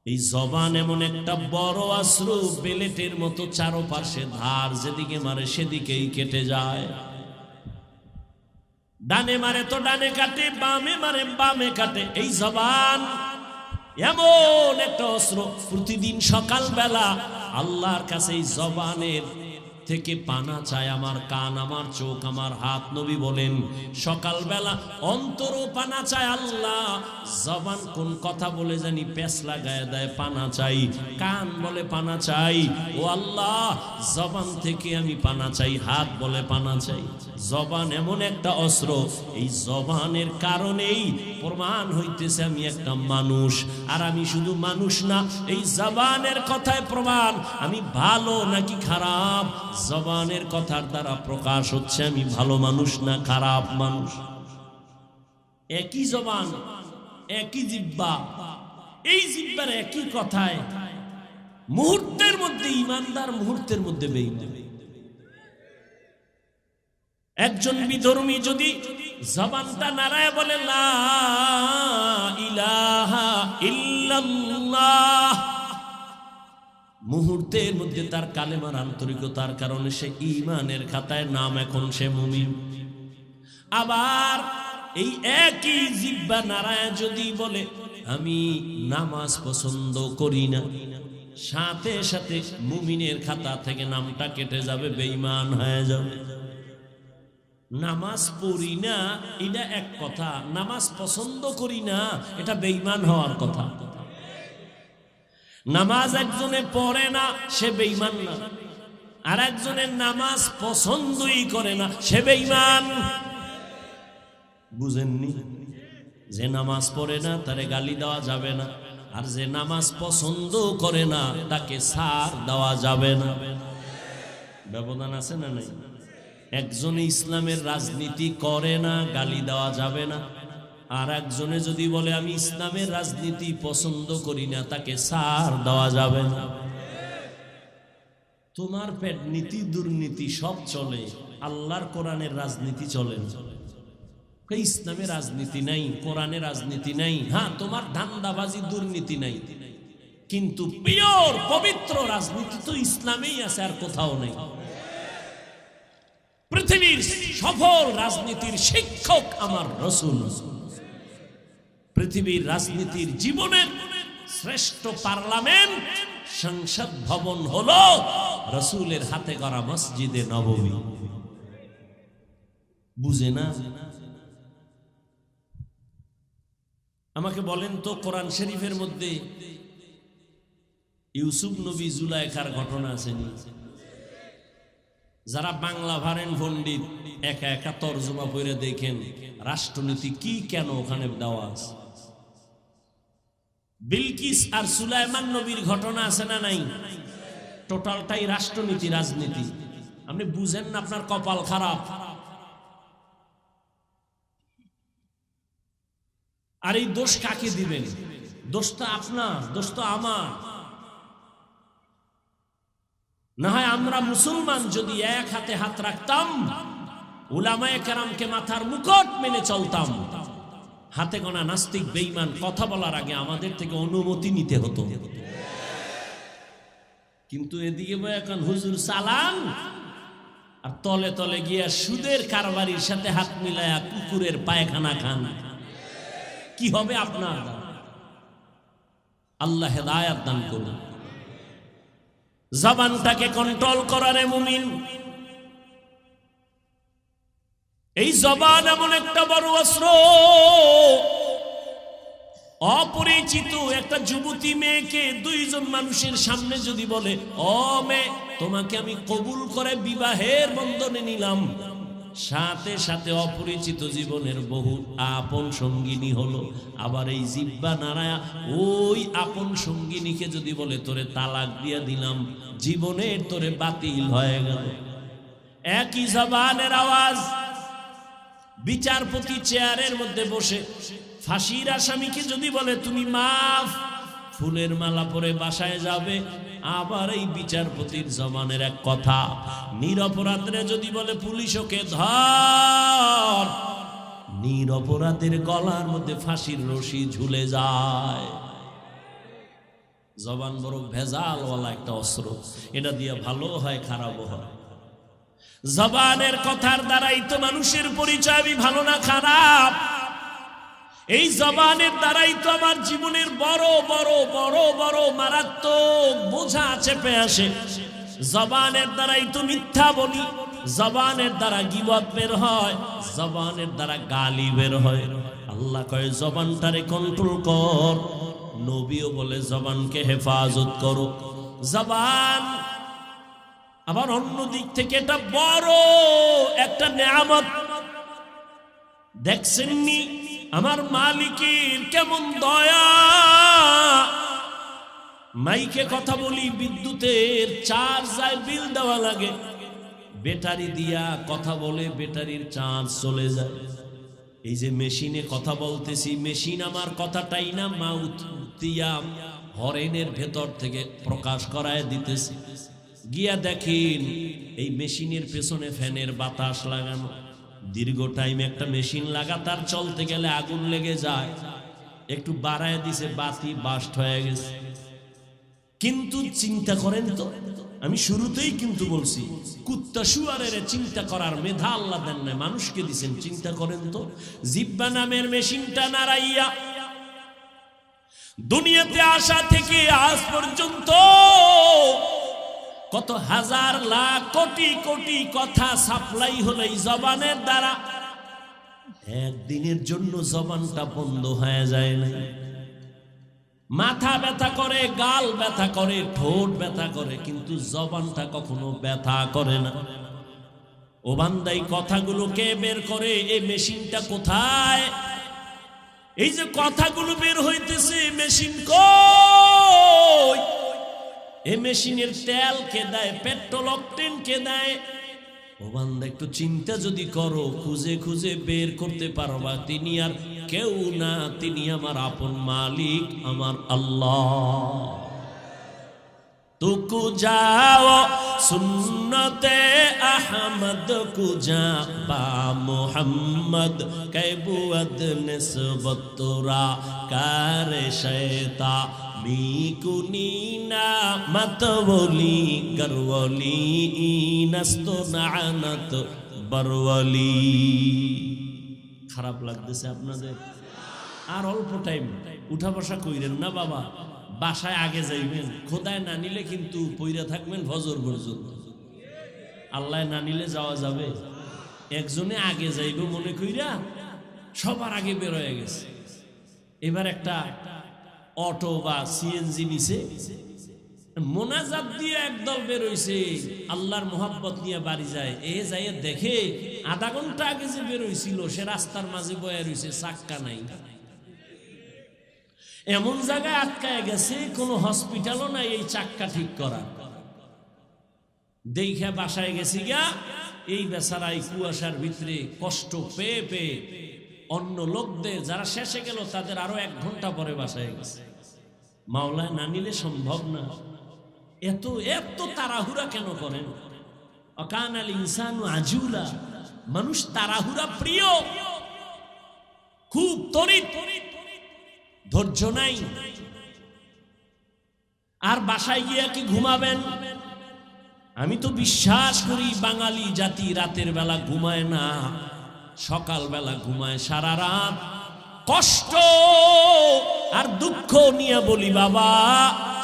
এই জবান এমন একটা বড় অস্ত্র, বেলেটের মতো চারপাশে ধার, যেদিকে মারে সেদিকেই কেটে যায়। ডানে মারে তো ডানে কাটে, বামে মারে বামে কাটে। এই জবান এমন একটা অস্ত্র, প্রতিদিন সকালবেলা আল্লাহর কাছে এই জবানের থেকে পানা চায় আমার কান, আমার চোখ, আমার হাত। নবী বলেন সকালবেলা অন্তরও পানা চায় আল্লাহ। জবান কোন কথা বলে জানি পেছ লাগায় দেয়, পানা চাই। কান বলে পানা চাই, ও আল্লাহ জবান থেকে আমি পানা চাই। হাত বলে পানা চাই। জবান এমন একটা অস্ত্র, এই জবানের কারণেই প্রমাণ হইতেছে আমি একটা মানুষ। আর আমি শুধু মানুষ না, এই জবানের কথায় প্রমাণ আমি ভালো নাকি খারাপ। জবানের কথার দ্বারা প্রকাশ হচ্ছে আমি ভালো মানুষ না খারাপ মানুষ। একই জবান, একই জিহ্বা, এই জিহ্বার একই কথায় মুহূর্তের মধ্যে ঈমানদার, মুহূর্তের মধ্যে বেঈমান। একজন বিধর্মী যদি জবানটা নাড়ায় বলে লা ইলাহা ইল্লাল্লাহ, মুহূর্তের মধ্যে তার কালেমার আন্তরিকতার কারণে সে ঈমানের খাতায় নাম, এখন সে মুমিন। আবার এই একই জিহ্বা নাড়ায় যদি বলে আমি নামাজ পছন্দ করি না, সাথে সাথে মুমিনের খাতা থেকে নামটা কেটে যাবে, বেঈমান হয়ে যাবে। নামাজ পড়ি না এটা এক কথা, নামাজ পছন্দ করি না এটা বেঈমান হওয়ার কথা। নামাজ একজনে পড়ে না সে বেঈমান না, আর একজনের নামাজ পছন্দই করে না সে বেঈমান। বুঝেননি? যে নামাজ পড়ে না তারে গালি দেওয়া যাবে না, আর যে নামাজ পছন্দ করে না তাকে ছাড় দেওয়া যাবে না। ব্যবধান আছে না নাই? একজনে ইসলামের রাজনীতি করে না, গালি দেওয়া যাবে না। আর একজনে যদি বলে আমি ইসলামের রাজনীতি পছন্দ করি না, তাকে ছাড় দেওয়া যাবে না। তোমার পেট নীতি দুর্নীতি সব চলে, আল্লাহর কোরআনের রাজনীতি চলে না। ইসলামের রাজনীতি নাই, কোরআনের রাজনীতি নাই। হ্যাঁ, তোমার ধান্দাবাজি দুর্নীতি নাই, কিন্তু পিওর পবিত্র রাজনীতি তো ইসলামেই আছে, আর কোথাও নেই। পৃথিবীর সফল রাজনীতির শিক্ষক আমার রাসূল। পৃথিবীর রাজনীতির জীবনের শ্রেষ্ঠ পার্লামেন্ট, সংসদ ভবন হলো রাসূলের হাতে গড়া মসজিদে নববী। বুঝে না? আমাকে বলেন তো, কোরআন শরীফের মধ্যে ইউসুফ নবী জুলাইখার ঘটনা আসেনি? যারা বাংলা ভারেন পণ্ডিত একা একা তর্জমা করে দেখেন রাষ্ট্রনীতি কি কেন ওখানে দেওয়া আছে। বিলকিস আর সুলাইমান নবীর ঘটনা আছে না নাই? টোটালটাই রাষ্ট্রনীতি, রাজনীতি। আপনি বুঝেন না, আপনার কপাল খারাপ। আর এই দোষ কাকে দিবেন? দোষটা আপনার, দোষ তো আমার। না হয় আমরা মুসলমান যদি এক হাতে হাত রাখতাম, উলামায়ে কেরামকে মাথার মুকুট মেনে চলতাম, হাতে গোনা নাস্তিক বেঈমান কথা বলার আগে আমাদের থেকে অনুমতি নিতে হতো। কিন্তু এদিকে এখন হুজুর চালান, আর তলে তলে গিয়া সুদের কারবারির সাথে হাত মিলায়া কুকুরের পায়খানা খান। কি হবে আপনার? আল্লাহ হেদায়েত দান করুন। জবানটাকে কন্ট্রোল করারে মুমিন। এই জবান এমন একটা বড় অস্ত্র। অপরিচিত একটা যুবতী মেয়েকে দুইজন মানুষের সামনে যদি বলে, ও মেয়ে, তোমাকে আমি কবুল করে বিবাহের বন্ধনে নিলাম, সাথে সাথে অপরিচিত জীবনের বহু আপন সঙ্গিনী হলো। আবার এই জিহ্বা নাড়ায়া ওই আপন সঙ্গিনীকে যদি বলে, তোরে তালাক দিয়া দিলাম, জীবনের তোরে বাতিল হয়ে গেল। একই জবানের আওয়াজ। বিচারপতি চেয়ারের মধ্যে বসে ফাঁসির আসামিকে যদি বলে, তুমি মাফ, ফুলের মালা পরে বাসায় যাবে। আবার এই বিচারপতির জবানের এক কথা। নিরপরাধে যদি বলে, পুলিশ ওকে ধর, নিরপরাধের গলার মধ্যে ফাঁসির রশি ঝুলে যায়। জবান বড় ভেজালওয়ালা একটা অস্ত্র। এটা দিয়ে ভালো হয়, খারাপও হয়। জবানের কথার দ্বারাই তো মানুষের পরিচয়, আমি ভালো না খারাপ। এই জবানের দ্বারাই তো আমার জীবনের বড় বড় বড় বড় মারাত্মক বোঝা চেপে আসে। জবানের দ্বারাই তো মিথ্যা বলি, জবানের দ্বারা গীবত বের হয়, জবানের দ্বারা গালি বের হয়। আল্লাহ কয় জবানটারে কন্ট্রোল কর। নবীও বলে জবানকে হেফাজত করো। জবান আবার অন্য দিক থেকে এটা বড় একটা নেয়ামত। দেখছেননি আমার মালিকের কেমন দয়া। মাইকে কথা বলি, বিদ্যুতের চার্জ যায়, বিল দেওয়া লাগে। ব্যাটারি দিয়া কথা বলে, ব্যাটারির চার্জ চলে যায়। এই যে মেশিনে কথা বলতেছি, মেশিন আমার কথাটাই না মাউথ দিয়া হরেনের ভেতর থেকে প্রকাশ করায় দিতেছি। গিয়া দেখেন এই মেশিনের পেছনে ফ্যানের বাতাস লাগানো। দীর্ঘ টাইম একটা মেশিন লাগাতার চলতে গেলে আগুন লেগে যায়। একটু বাড়ায় দিছে, বাতি বাস্ট হয়ে গেছে। কিন্তু চিন্তা করেন তো, আমি শুরুতেই কিন্তু বলছি, কুত্তা শুয়ারের চিন্তা করার মেধা আল্লাহ দেন না, মানুষকে দিছেন। চিন্তা করেন তো, জিহ্বা নামের মেশিনটা নাড়াইয়া দুনিয়াতে আসা থেকে আজ পর্যন্ত কত হাজার লাখ কোটি কোটি কথা সাপ্লাই হলো এই জবানের দ্বারা। একদিনের জন্য জবানটা বন্ধ হয়ে যায় না। মাথা ব্যথা করে, গাল ব্যথা করে, ঠোঁট ব্যথা করে, কিন্তু জবানটা কখনো ব্যথা করে না। ও বান্দা, এই কথাগুলো কে বের করে? এই মেশিনটা কোথায়? এই যে কথাগুলো বের হইতেছে, মেশিন কই? এই মেশিনের তেল কে দেয়? পেট্রোল অকটেন কে দেয়? ও বান্দা, একটু চিন্তা যদি করো, খুঁজে খুঁজে বের করতে পারবা, তিনি আর কেউ না, তিনি আমার আপন মালিক, আমার আল্লাহ। তুকু যাও সুন্নতে আহমদ কুজা বা মুহাম্মদ কৈবুদ নিসবতরা কারে শয়তা মিকুনিনা মতওলি গরওলি নস্তনানত বরওলি। খারাপ লাগতেছে আপনাদের? আর অল্প টাইম, উঠা বসা কইরেন না বাবা, বাসায় আগে যাইবেন। খোদায় না নিলে কিন্তু পইরা থাকবেন ফজর পর্যন্ত। আল্লাহ না নিলে যাওয়া যাবে? একজনে আগে যাইব মনে কইরা সবার আগে বের হয়ে গেছে। এবার একটা অটো বা সিএনজি নিছে, মোনাজাত দিয়ে একদল বেরোইছে, আল্লাহর মোহাব্বত নিয়ে বাড়ি যায়। যাইয়ে দেখে আধা ঘন্টা আগে যে বেরোইছিল সে রাস্তার মাঝে বয়ে রয়েছে, চাক্কা নাই। এমন জায়গায় আটকায় গেছে, কোনো হসপিটালও নাই এই চাক্কা ঠিক করা। দেখে বাসায় গেছি গা, এই বেচারা এই কুয়াশার ভিতরে কষ্ট পেয়ে পেয়ে অন্য লোকদের যারা শেষে গেল তাদের আরো 1 ঘন্টা পরে বাসায় গেছে। মাওলায় না নিলে সম্ভব না। এত এত তাড়াহুড়া কেন করেন? অকানাল ইনসানু আজুলা, মানুষ তাড়াহুড়া প্রিয়, খুব তড়িৎ, ধৈর্য নাই। আর বাসায় গিয়ে কি ঘুমাবেন? আমি তো বিশ্বাস করি বাঙালি জাতি রাতের বেলা ঘুমায় না, সকাল বেলা ঘুমায় সারা রাত। কষ্ট আর দুঃখ নিয়ে বলি বাবা,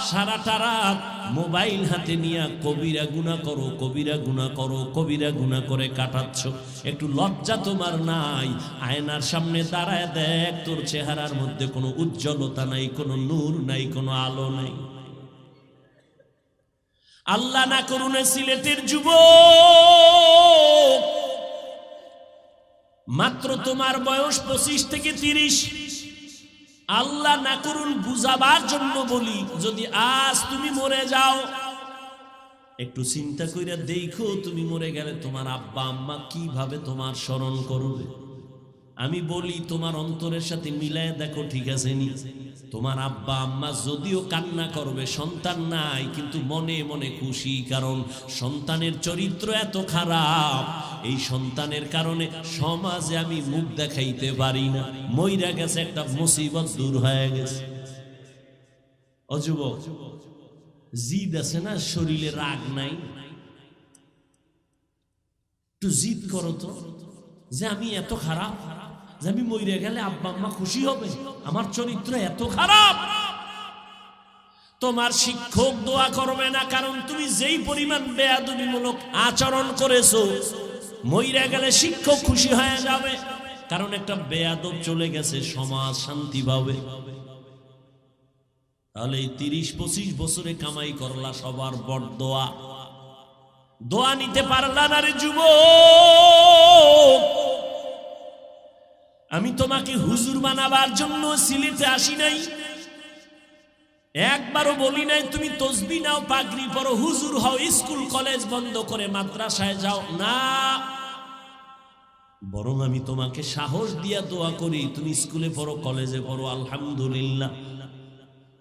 সারাটা রাত মোবাইল হাতে নিয়ে কবিরা গুনাহ করো, কবিরা গুনাহ করো, কবিরা গুনাহ করে কাটাচ্ছ। একটু লজ্জা তোমার নাই? আয়নার সামনে দাঁড়ায় দেখ, তোর চেহারার মধ্যে কোনো উজ্জ্বলতা নাই, কোনো নূর নাই, কোনো আলো নাই। আল্লাহ না করুন সিলেটের যুবক, মাত্র তোমার বয়স 25 থেকে 30। আল্লাহ না করুন বুঝাবার জন্য বলি, যদি আজ তুমি মরে যাও, একটু চিন্তা কইরা দেখো তুমি মরে গেলে তোমার আব্বা আম্মা কিভাবে তোমার স্মরণ করবে। আমি বলি তোমার অন্তরের সাথে মিলায় দেখো, ঠিক আছে নি? তোমার আব্বা আম্মা যদিও কান্না করবে, সন্তান নাই, কিন্তু মনে মনে খুশি, কারণ সন্তানের চরিত্র এত খারাপ, এই সন্তানের কারণে সমাজে আমি মুখ দেখাইতে পারি না। মইরা গেছে, একটা মুসিবত দূর হয়ে গেছে। অযুবক, জিদ আছে না, শরীরে রাগ নাই, একটু জিদ করো তো, যে আমি এত খারাপ, যে আমি মইরা গেলে আব্বা আম্মা খুশি হবে, আমার চরিত্র এত খারাপ। তোমার শিক্ষক দোয়া করবে না, কারণ তুমি যেই পরিমাণ বেয়াদবিমূলক আচরণ করেছো, মইরা গেলে শিক্ষক খুশি হয়ে যাবে, কারণ একটা বেয়াদব চলে গেছে, সমাজ শান্তি পাবে। তাহলে এই 30-25 বছরে কামাই করলা, সবার বড় দোয়া, দোয়া নিতে পারলা না রে যুবক। আমি তোমাকে হুজুর বানাবার জন্য সিলেটে আসি নাই, একবারও বলি নাই তুমি তসবিহ নাও, পাগড়ি পরো, হুজুর হও, স্কুল কলেজ বন্ধ করে মাদ্রাসায় যাও, না। বরং আমি তোমাকে সাহস দিয়া দোয়া করি, তুমি স্কুলে পড়ো, কলেজে পড়ো, আলহামদুলিল্লাহ।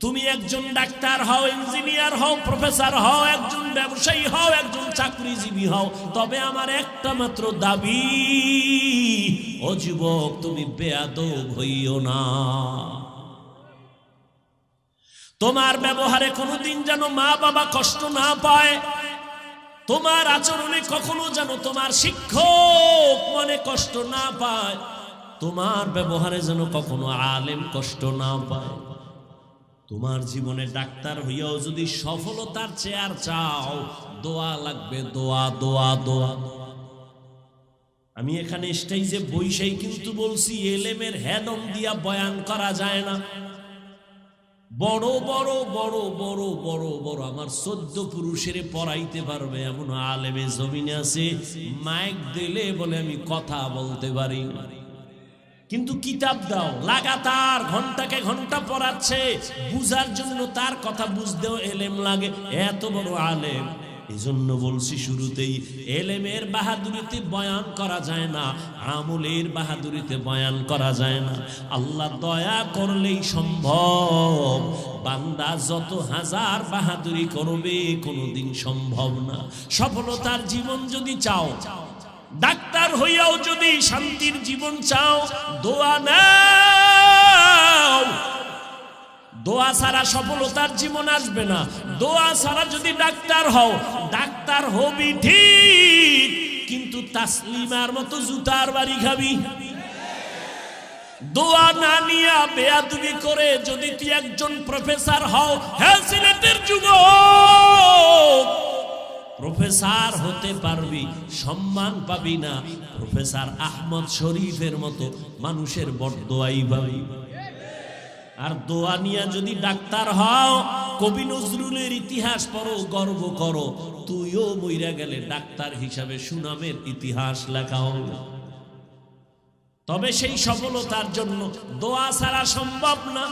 তুমি একজন ডাক্তার হও, ইঞ্জিনিয়ার হও, প্রফেসর হও, একজন ব্যবসায়ী হও, একজন চাকরিজীবী হও, তবে আমার একটা মাত্র দাবি, ও যুবক, তুমি বেয়াদব হইও না। তোমার ব্যবহারে কোনোদিন যেন মা বাবা কষ্ট না পায়, তোমার আচরণে কখনো যেন তোমার শিক্ষক মনে কষ্ট না পায়, তোমার ব্যবহারে যেন কখনো আলেম কষ্ট না পায়। তোমার জীবনে ডাক্তার হইয়াও যদি সফলতার চেয়ার চাও, দোয়া লাগবে, দোয়া, দোয়া, দোয়া। আমি এখানে স্টেজে বইসাই কিন্তু বলছি, এলেমের হেডম দিয়া বয়ান করা যায় না। বড় বড় বড় বড় বড় বড় আমার 14 পুরুষের পড়াইতে পারবে এমন আলেমে জমিনে আছে, মাইক দিলে বলে আমি কথা বলতে পারি না। কিন্তু কিতাব দাও, লাগাতার ঘন্টাকে ঘন্টা পড়াচ্ছে, বুঝার জন্য তার কথা বুঝতেও এলেম লাগে, এত বড় আলেম। এই জন্য বলছি শুরুতেই, এলেমের বাহাদুরিতে বয়ান করা যায় না, আমলের বাহাদুরিতে বয়ান করা যায় না। আল্লাহ দয়া করলেই সম্ভব, বান্দা যত হাজার বাহাদুরি করবে কোনোদিন সম্ভব না। সফলতার জীবন যদি চাও, ডাক্তার হইয়াও যদি শান্তির জীবন চাও, দোয়া নাও। দোয়া ছাড়া সফলতার জীবন আসবে না। দোয়া ছাড়া যদি ডাক্তার হও, ডাক্তার হবি ঠিক, কিন্তু তাসলিমার মতো জুতার বাড়ি খাবি। দোয়া না নিয়া বেয়াদবি করে যদি তুই একজন প্রফেসর হও, হ্যাঁ সিলেটের যুবক, প্রফেসর হতে পারবি, সম্মান পাবি না, প্রফেসর আহমদ শরীফের মতো মানুষের বড়দোয়াই পাবি। আর দোয়া নিয়া যদি ডাক্তার হও, কবি নজরুলের ইতিহাস পড়ো, গর্ব করো, তুইও মইরা গেলে ডাক্তার হিসাবে সুনামের ইতিহাস লেখা হবে। তবে সেই সফলতার জন্য দোয়া ছাড়া সম্ভব না।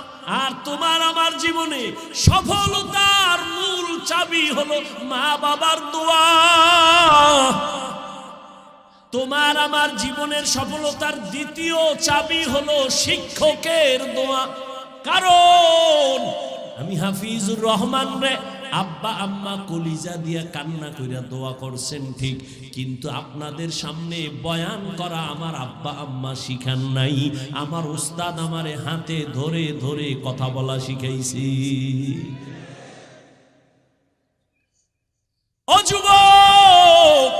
আর তোমার আমার জীবনে সফলতার মূল চাবি হলো মা বাবার দোয়া। তোমার আমার জীবনের সফলতার দ্বিতীয় চাবি হলো শিক্ষকের দোয়া। কারণ আমি হাফিজুর রহমান রে আব্বা আম্মা কলিজা দিয়া কান্না কইরা দোয়া করছেন ঠিক, কিন্তু আপনাদের সামনে বয়ান করা আমার আব্বা আম্মা শিখান নাই। আমার উস্তাদ আমারে হাতে ধরে ধরে কথা বলা শিখাইছি। ও যুবক,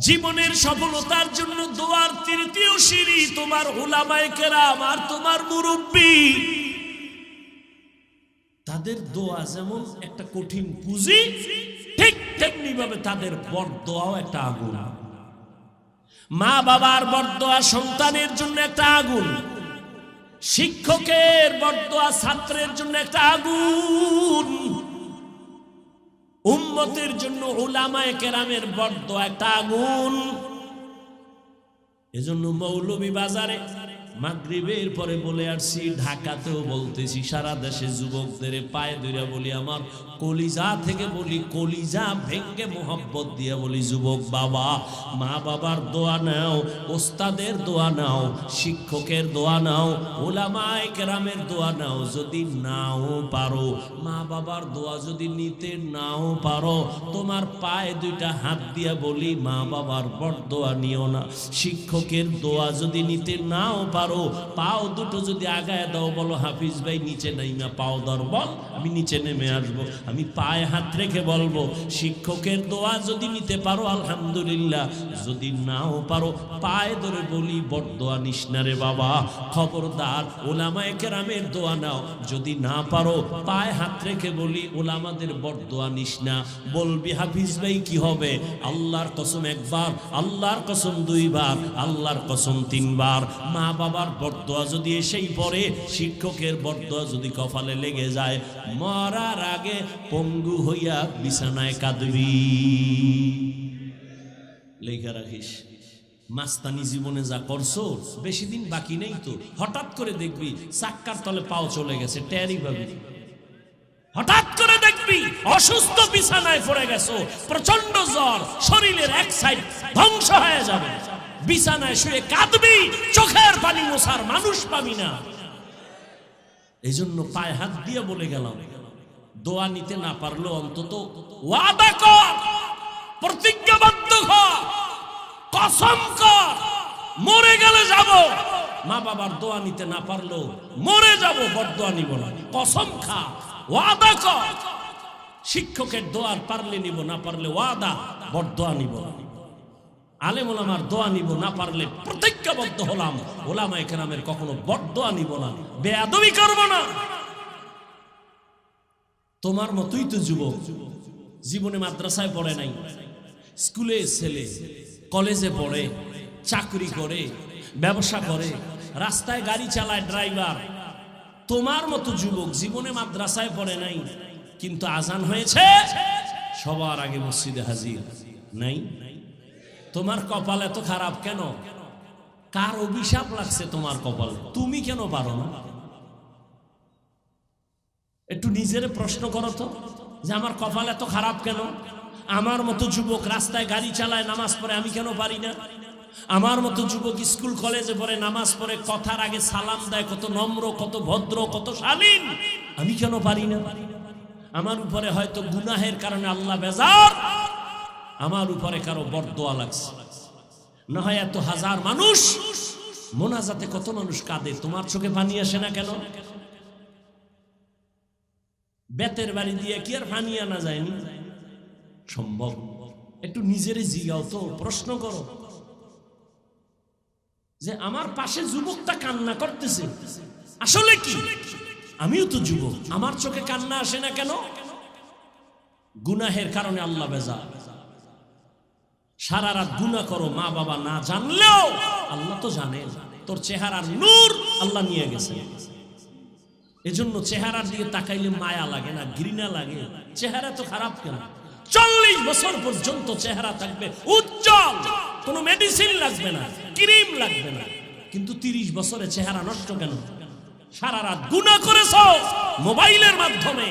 জীবনের সফলতার জন্য দোয়ার তৃতীয় সিঁড়ি তোমার উলামায়ে কেরাম আর তোমার মুরব্বী। তাদের দোয়া যেমন একটা কঠিন পুঁজি, ঠিক তেমনি ভাবে তাদের বরদোয়াও একটা আগুন। মা বাবার বরদোয়া সন্তানের জন্য একটা আগুন, শিক্ষকের বরদোয়া ছাত্রের জন্য একটা আগুন, উম্মতের জন্য উলামায়ে কেরামের বরদোয়া একটা আগুন। এজন্য মৌলভী বাজারে মাগরিবের পরে বলে আসছি, ঢাকাতেও বলতেছি, সারা দেশে যুবকদের পায়ে ধরে বলি, আমার কলিজা থেকে বলি, কলিজা ভেঙ্গে মোহাব্বত দিয়ে বলি, যুবক বাবা, মা বাবার দোয়া নাও, ওস্তাদের দোয়া নাও, শিক্ষকের দোয়া নাও, উলামায়ে কেরামের দোয়া নাও। যদি নাও পারো, মা বাবার দোয়া যদি নিতে নাও পারো, তোমার পায়ে দুইটা হাত দিয়া বলি, মা বাবার বরদোয়া নিও না। শিক্ষকের দোয়া যদি নিতে নাও পারো, পাও দুটো যদি আগায় দাও, বলো হাফিজ ভাই নিচে নাইমা পাও ধর, বল আমি নিচে নেমে আসবো। আমি পায়ে হাত রেখে বলবো, শিক্ষকের দোয়া যদি নিতে পারো আলহামদুলিল্লাহ, যদি নাও পারো পায়ে ধরে বলি, বরদোয়া নিস না রে বাবা, খবরদার উলামায়ে কেরামের দোয়া নাও। যদি না পারো পায়ে হাত রেখে বলি, উলামাদের বরদোয়া নিস না। বলবি হাফিজ ভাই কি হবে? আল্লাহর কসম একবার, আল্লাহর কসম দুইবার, আল্লাহর কসম তিনবার। মা বাবার বরদোয়া যদি এসেই পড়ে, শিক্ষকের বরদোয়া যদি কপালে লেগে যায়, মরার আগে পঙ্গু হইয়া বিছানায় কাঁদবি। লেখা রাখিস, মাস্তানি জীবনে যা করছো বেশি দিন বাকি নেই তো, হঠাৎ করে দেখবি চাক্কার তলে পাও চলে গেছে, টেরই পাবি। হঠাৎ করে দেখবি অসুস্থ বিছানায় পড়ে গেছো, প্রচন্ড জ্বর, শরীরের এক সাইড ধ্বংস হয়ে যাবে, বিছানায় শুয়ে কাঁদবি, চোখের পানি মোছার মানুষ পাবি না। এই জন্য পায়ে হাত দিয়ে বলে গেলাম, দোয়া নিতে না পারলেও অন্তত ওয়াদা কর, প্রতিজ্ঞাবদ্ধ কর, কসম কর, মরে গেলে যাব, মা বাবার দোয়া নিতে না পারলেও মরে যাব, বরদোয়া নিব না। কসম খা, ওয়াদা কর, শিক্ষকের দোয়ার পারলে নিব, না পারলে ওয়াদা, বরদোয়া নিব না। আলেম ওলামার দোয়া নিব, না পারলে প্রতিজ্ঞাবদ্ধ হলাম, ওলামায়ে কেরামের কখনো বরদোয়া নিব না, বেয়াদবি করব না। তোমার মতোই তো যুবক, জীবনে মাদ্রাসায় পড়ে নাই, স্কুলে ছেলে, কলেজে পড়ে, চাকরি করে, ব্যবসা করে, রাস্তায় গাড়ি চালায় ড্রাইভার। তোমার মতো যুবক জীবনে মাদ্রাসায় পড়ে নাই, কিন্তু আজান হয়েছে সবার আগে মসজিদে হাজির নাই। তোমার কপাল এত খারাপ কেন? কার অভিশাপ লাগছে তোমার কপালে? তুমি কেন পারো না? একটু নিজের প্রশ্ন করো তো, যে আমার কপাল এত খারাপ কেন? আমার মতো যুবক রাস্তায় গাড়ি চালায়, নামাজ পড়ে, আমি কেন পারি না? আমার মতো যুবক স্কুল কলেজে পড়ে, নামাজ পড়ে, কথার আগে সালাম দেয়, কত নম্র, কত ভদ্র, কত শালীন, আমি কেন পারি না? আমার উপরে হয়তো গুনাহের কারণে আল্লাহ বেজার, আমার উপরে কারো বরদোয়া লাগছে, না হয় এত হাজার মানুষ মোনাজাতে কত মানুষ কাঁদে, তোমার চোখে পানি আসে না কেন? বেতের বাড়ি দিয়ে কি আর পানি আনা যায়নি? সম্ভব। একটু নিজেরে জিগাও তো, প্রশ্ন করো যে আমার পাশে যুবকটা কান্না করতেছে, আসলে কি? আমিও তো যুবক, আমার চোখে কান্না আসে না কেন? গুনাহের কারণে আল্লাহ বেজার। সারা রাত গুনাহ করো, মা বাবা না জানলেও আল্লাহ তো জানেন, তোর চেহারার নূর আল্লাহ নিয়ে গেছে। এজন্য চেহারার দিকে তাকাইলে মায়া লাগে না, ঘৃণা লাগে। চেহারা তো খারাপ কেন? 40 বছর পর্যন্ত চেহারা থাকবে উজ্জ্বল, কোনো মেডিসিন লাগবে না, ক্রিম লাগবে না। কিন্তু 30 বছরে চেহারা নষ্ট কেন? সারা রাত গুনাহ করেছো মোবাইলের মাধ্যমে,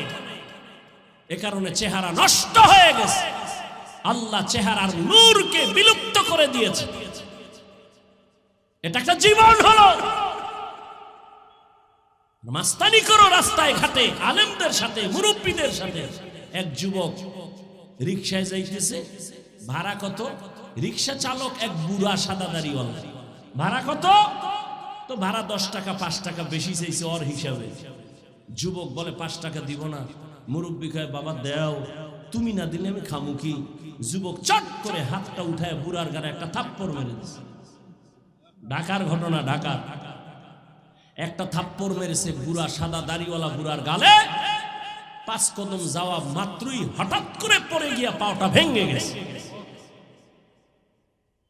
এ কারণে চেহারা নষ্ট হয়ে গেছে। আল্লাহ চেহারার নূরকে বিলুপ্ত করে দিয়েছে। এটা একটা জীবন হলো। মাস্তানি করো রাস্তায় ঘাটে, আলেমদের সাথে, মুরব্বীদের সাথে। এক যুবক রিকশায় যাইতেছে, ভাড়া কত? রিকশা চালক এক বুড়া সাদা দাড়িওয়ালা। ভাড়া কত? তো ভাড়া 10 টাকা, 5 টাকা বেশি চাইছে ওর হিসাবে। যুবক বলে 5 টাকা দিব না। মুরব্বী কয় বাবা দেও, তুমি না দিলে আমি খামু কি? যুবক চট করে হাতটা উঠায় বুড়ার গায়ে একটা থাপ্পড় মেরে দিয়েছে। ঢাকার ঘটনা, ঢাকার একটা থাপ্পড় মেরেছে বুড়া সাদা দাড়িওয়ালা বুড়ার গালে। 5 কদম যাওয়া মাত্রই হঠাৎ করে পড়ে গিয়া পাওটা ভেঙে গেছে।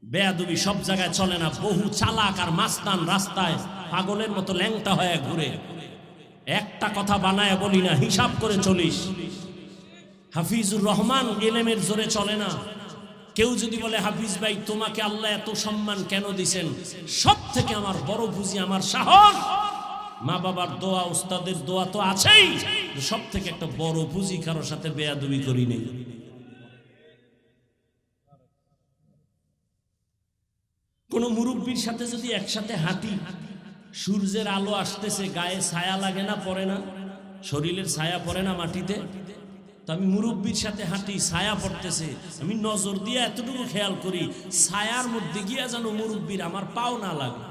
বেয়াদবি সব জায়গায় চলে না। বহু চালাক আর মাস্তান রাস্তায় পাগলের মতো ল্যাংটা হয়ে ঘুরে। একটা কথা বানায় বলি না, হিসাব করে চলিস। হাফিজুর রহমান এলেমের জোরে চলে না। কেউ যদি বলে হাফিজ ভাই তোমাকে আল্লাহ এত সম্মান কেন দিছেন? সব থেকে আমার বড় পুঁজি আমার সাহস। মা বাবার দোয়া, উস্তাদের দোয়া তো আছেই, সব থেকে একটা বড় পুঁজি কারোর সাথে বেয়াদবি করি নেই। কোন মুরব্বীর সাথে যদি একসাথে হাঁটি, সূর্যের আলো আসতেছে, গায়ে ছায়া লাগে না? পড়ে না? শরীরের ছায়া পড়ে না মাটিতে? তো আমি মুরব্বীর সাথে হাঁটি, ছায়া পড়তেছে, আমি নজর দিয়ে এতটুকু খেয়াল করি ছায়ার মধ্যে গিয়া যেন মুরব্বীর আমার পাও না লাগে।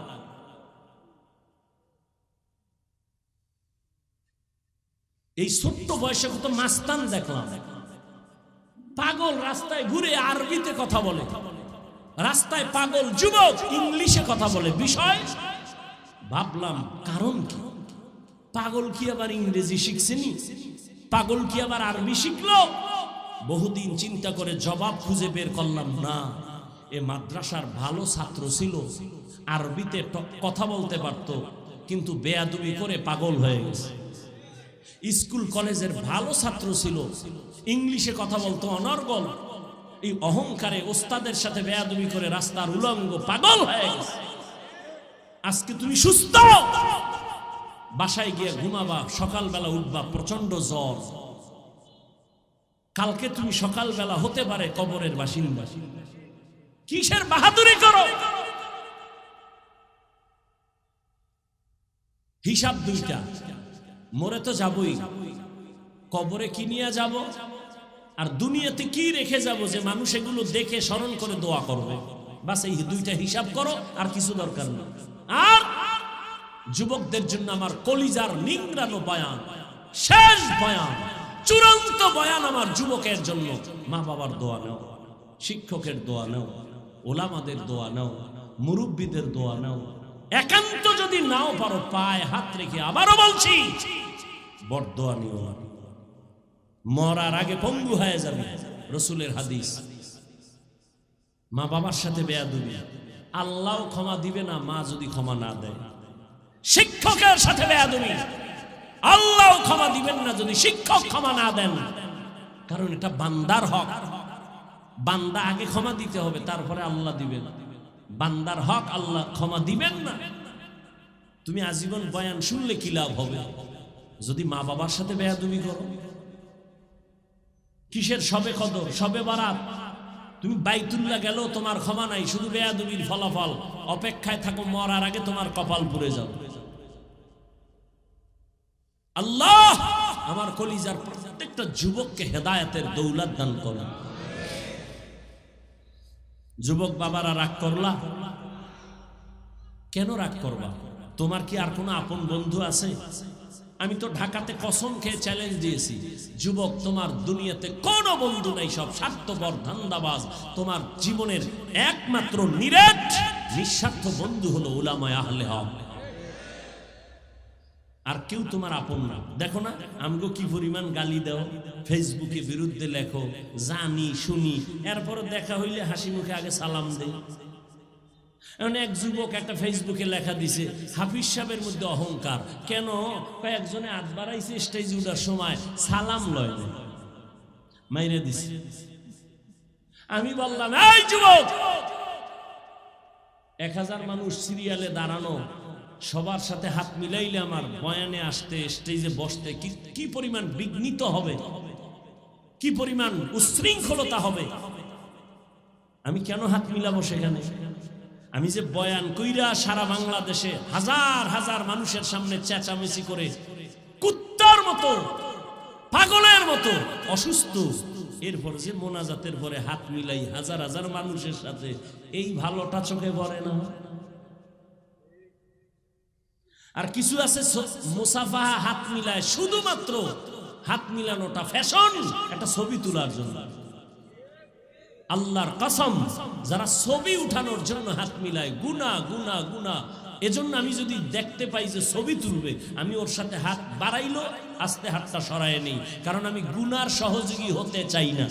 এই ছোট্ট বয়সে কত মাস্তান দেখলাম, পাগল রাস্তায় ঘুরে আরবিতে কথা বলে, রাস্তায় পাগল যুবক ইংলিশে কথা বলে। বিষয় ভাবলাম কারণ কি? পাগল কি আবার ইংরেজি শিখছেনি? পাগল কি আবার আরবি শিখলো? বহুদিন চিন্তা করে জবাব খুঁজে বের করলাম না, এ মাদ্রাসার ভালো ছাত্র ছিল, আরবিতে কথা বলতে পারতো, কিন্তু বেয়াদবি করে পাগল হয়ে গেছে। স্কুল কলেজের ভালো ছাত্র ছিল, ইংলিশে কথা বলতো অনর্গল, এই অহংকারে ওস্তাদের সাথে বেয়াদবি করে রাস্তার উলঙ্গ পাগল হয়ে গেছে। আজকে তুমি সুস্থ, বাসায় গিয়ে ঘুমাবা, সকালবেলা উঠবা প্রচন্ড জ্বর। কালকে তুমি সকালবেলা হতে পারে কবরের বাসিন্দা। কিসের বাহাদুরি করো? হিসাব দুইটা, মরে তো যাবই, কবরে কি নিয়ে যাব আর দুনিয়াতে কি রেখে যাব যে মানুষ এগুলো দেখে স্মরণ করে দোয়া করবে। বাস এই দুইটা হিসাব করো, আর কিছু দরকার নেই। আর যুবকদের জন্য আমার কলিজার নিংড়ানো বয়ান, শেষ বয়ান, চূড়ান্ত বয়ান আমার যুবকের জন্য। মা বাবার দোয়া নাও, শিক্ষকের দোয়া নাও, ওলামাদের দোয়া নাও, মুরব্বীদের দোয়া নাও। একান্ত যদি নাও পারো পায়ে হাত রেখে আবারও বলছি বরদোয়া নিও না, মরার আগে পঙ্গু হয়ে যাবে। রসুলের হাদিস। মা বাবার সাথে বেয়াদবি আল্লাহ ক্ষমা দিবে না, মা যদি ক্ষমা না দেয়। শিক্ষকের সাথে বেয়াদবি আল্লাহ ক্ষমা দিবেন না যদি শিক্ষক ক্ষমা না দেন, কারণ এটা বান্দার হক। বান্দা আগে ক্ষমা দিতে হবে, তারপরে আল্লাহ দিবেন। বান্দার হক আল্লাহ ক্ষমা দিবেন না। তুমি আজীবন বয়ান শুনলে কি লাভ হবে যদি মা বাবার সাথে বেয়াদবি করো? কিসের সবে কদর, সবে বারাত? তুমি বাইতুল্লাহ গেলেও তোমার ক্ষমা নাই, শুধু বেয়াদবির ফলাফল। অপেক্ষায় থাকো মরার আগে তোমার কপাল পুড়ে যাও। আল্লাহ আমার কলিজার প্রত্যেকটা যুবককে হেদায়েতের দৌলত দান করুন। যুবক বাবারা রাগ করলা কেন? রাগ করবা? তোমার কি আর কোনো আপন বন্ধু আছে? আমি তো ঢাকাতে কসম খেয়ে চ্যালেঞ্জ দিয়েছি, যুবক তোমার দুনিয়াতে কোনো বন্ধু নাই, সব স্বার্থপর ধান্দাবাজ। তোমার জীবনের একমাত্র নিরেট নিঃস্বার্থ বন্ধু হলো উলামায়ে আহলে হক। আর কেউ তোমার আপন না। দেখো না আমগো কি পরিমাণ গালি দাও, ফেসবুকে বিরুদ্ধে লেখো, জানি শুনি, এরপর দেখা হইলে হাসি মুখে আগে সালাম দেই। এখন এক যুবক একটা ফেসবুকে লেখা দিছে হাফিজ সাহেবের মধ্যে অহংকার কেন, কয়েকজনে হাত বাড়াইছে স্টেজে উঠার সময় সালাম লয় না, মাইরে দিছে। আমি বললাম এই যুবক, 1000 মানুষ সিরিয়ালে দাঁড়ানো, সবার সাথে হাত মিলাইলে আমার বয়ানে আসতে স্টেজে বসতে কি পরিমাণ বিঘ্নিত হবে, কি পরিমাণ উচ্ছৃঙ্খলতা হবে, আমি কেন হাত মিলাবো সেখানে? আমি যে বয়ান কইরা সারা বাংলাদেশে হাজার হাজার মানুষের সামনে চেঁচামেচি করে কুত্তার মতো পাগলের মতো অসুস্থ, এরপর যে মোনাজাতের পরে হাত মিলাই হাজার হাজার মানুষের সাথে, এই ভালোটা চোখে পড়ে না? আর কিছু আছে মুসাফাহা হাত মিলায়, শুধুমাত্র হাত মিলানোটা ফ্যাশন, একটা ছবি তোলার জন্য। আল্লাহর কসম, যারা ছবি উঠানোর জন্য হাত মিলায়, গুনাহ গুনাহ গুনাহ। এজন্য আমি যদি দেখতে পাই যে ছবি তুলবে, আমি ওর সাথে হাত বাড়াইলো আস্তে হাতটা সরায় নেই, কারণ আমি গুনার সহযোগী হতে চাই না।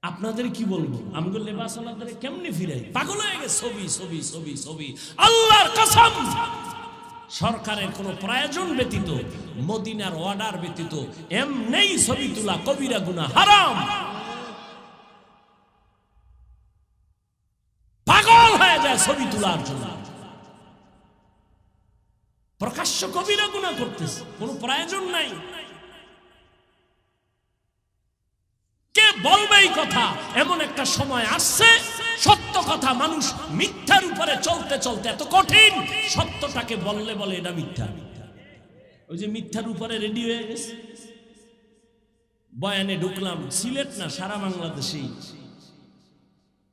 আপনাদের কি বলবো, আমগো লেবাস আলাদের কেমনে ফিরাই, পাগল হয়ে গেছে ছবি ছবি ছবি ছবি। আল্লাহর কসম, সরকারের কোনো প্রয়োজন ব্যতীত, মদিনার অর্ডার ব্যতীত এমনি ছবি তোলা কবিরা গুনাহ, হারাম। পাগল হয়ে যায় ছবি তোলার জন্য, প্রকাশ্য কবিরা গুনাহ করতেছে, কোনো প্রয়োজন নাই। কে বলবে এই কথা? এমন একটা সময় আসছে, সত্য কথা মানুষ মিথ্যার উপরে চলতে চলতে এত কঠিন, সত্যটাকে বললে বলে এটা মিথ্যা। ওই যে মিথ্যার উপরে রেডি হয়ে গেছে। বয়ানে ঢুকলাম, সিলেট না সারা বাংলাদেশে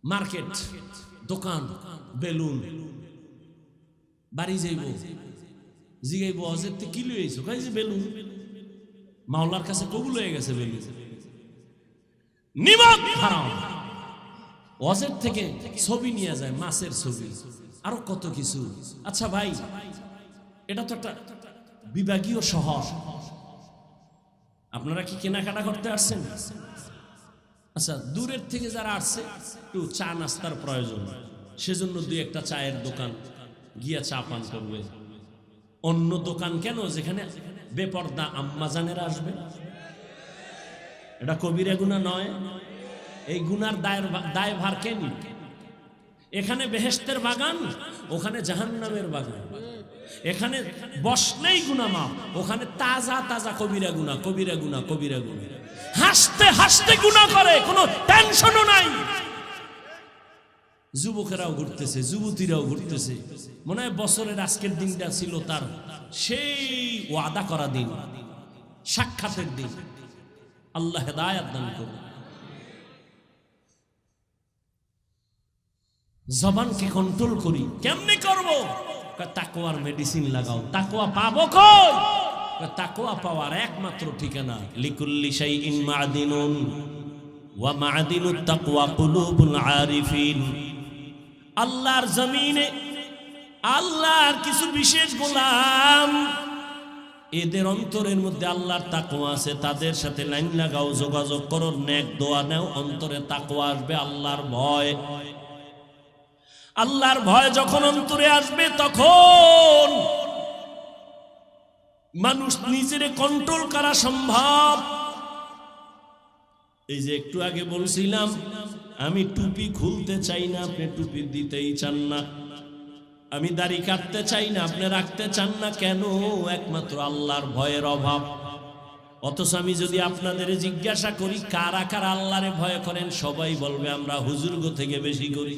মার্কেট, দোকান, বেলুন, বাড়ি যাইব, জিগাইব অজের থেকে কি লইছো, কই যে বেলুন, মাওলার কাছে কবুল হয়ে গেছে বেলুন, নিমক হারাম। ওয়াজের থেকে ছবি নিয়ে যায়, মাছের ছবি, আরো কত কিছু। আচ্ছা ভাই, এটা তো একটা বিভাগীয় শহর, আপনারা কি কেনাকাটা করতে আসছেন? আচ্ছা, দূরের থেকে যারা আসছে একটু চা নাস্তার প্রয়োজন, সেজন্য 2-1টা চায়ের দোকান গিয়া চা পান করবে। অন্য দোকান কেন, যেখানে বেপর্দা আম্মাজানেরা আসবে? এটা কবিরা গুনাহ নয়? এই গুনার দায়ভার কে নিবে? এখানে বেহেশতের বাগান, ওখানে জাহান্নামের বাগান। এখানে বসলেই গুনাহ মাফ, ওখানে তাজা তাজা কবিরা গুনাহ, কবিরা গুনাহ, কবিরা গুনাহ। হাসতে হাসতে গুনাহ করে, কোনো টেনশনও নাই। যুবকেরাও ঘুরতেছে, যুবতীরাও ঘুরতেছে, মনে হয় বছরের আজকের দিনটা ছিল তার সেই ওয়াদা করা দিন, সাক্ষাতের দিন। আল্লাহ হেদায়েত দান করুন। জবানকে কন্ট্রোল করি, কেমনে করব? তাকওয়ার মেডিসিন লাগাও। তাকওয়া পাবো কই? তাকওয়া পাওয়ার একমাত্র ঠিকানা, লিকুল্লি শাইইন মা'দিনুন ওয়া মা'দিনুত তাকওয়া কুলুবুল আরিফিন। আল্লাহর জমিনে আল্লাহর কিছু বিশেষ গোলাম, এদের অন্তরের মধ্যে আল্লাহর তাকওয়া আছে, তাদের সাথে লাইন লাগাও, যোগাযোগ করো, নেক দোয়া নাও, অন্তরে তাকওয়া আসবে, আল্লাহর ভয়। আল্লাহর ভয় যখন অন্তরে আসবে, তখন মানুষ নিজেরে কন্ট্রোল করা সম্ভব। এই যে একটু আগে বলছিলাম, আমি টুপি খুলতে চাই না, আপনি টুপি দিতেই চান না। আমি দাড়ি কাটতে চাই না, আপনি রাখতে চান না। কেন? একমাত্র আল্লাহর ভয়ের অভাব। অথচ আমি যদি আপনাদের জিজ্ঞাসা করি কারা কারা আল্লাহরে ভয় করেন, সবাই বলবে আমরা হুজুরগো থেকে বেশি করি।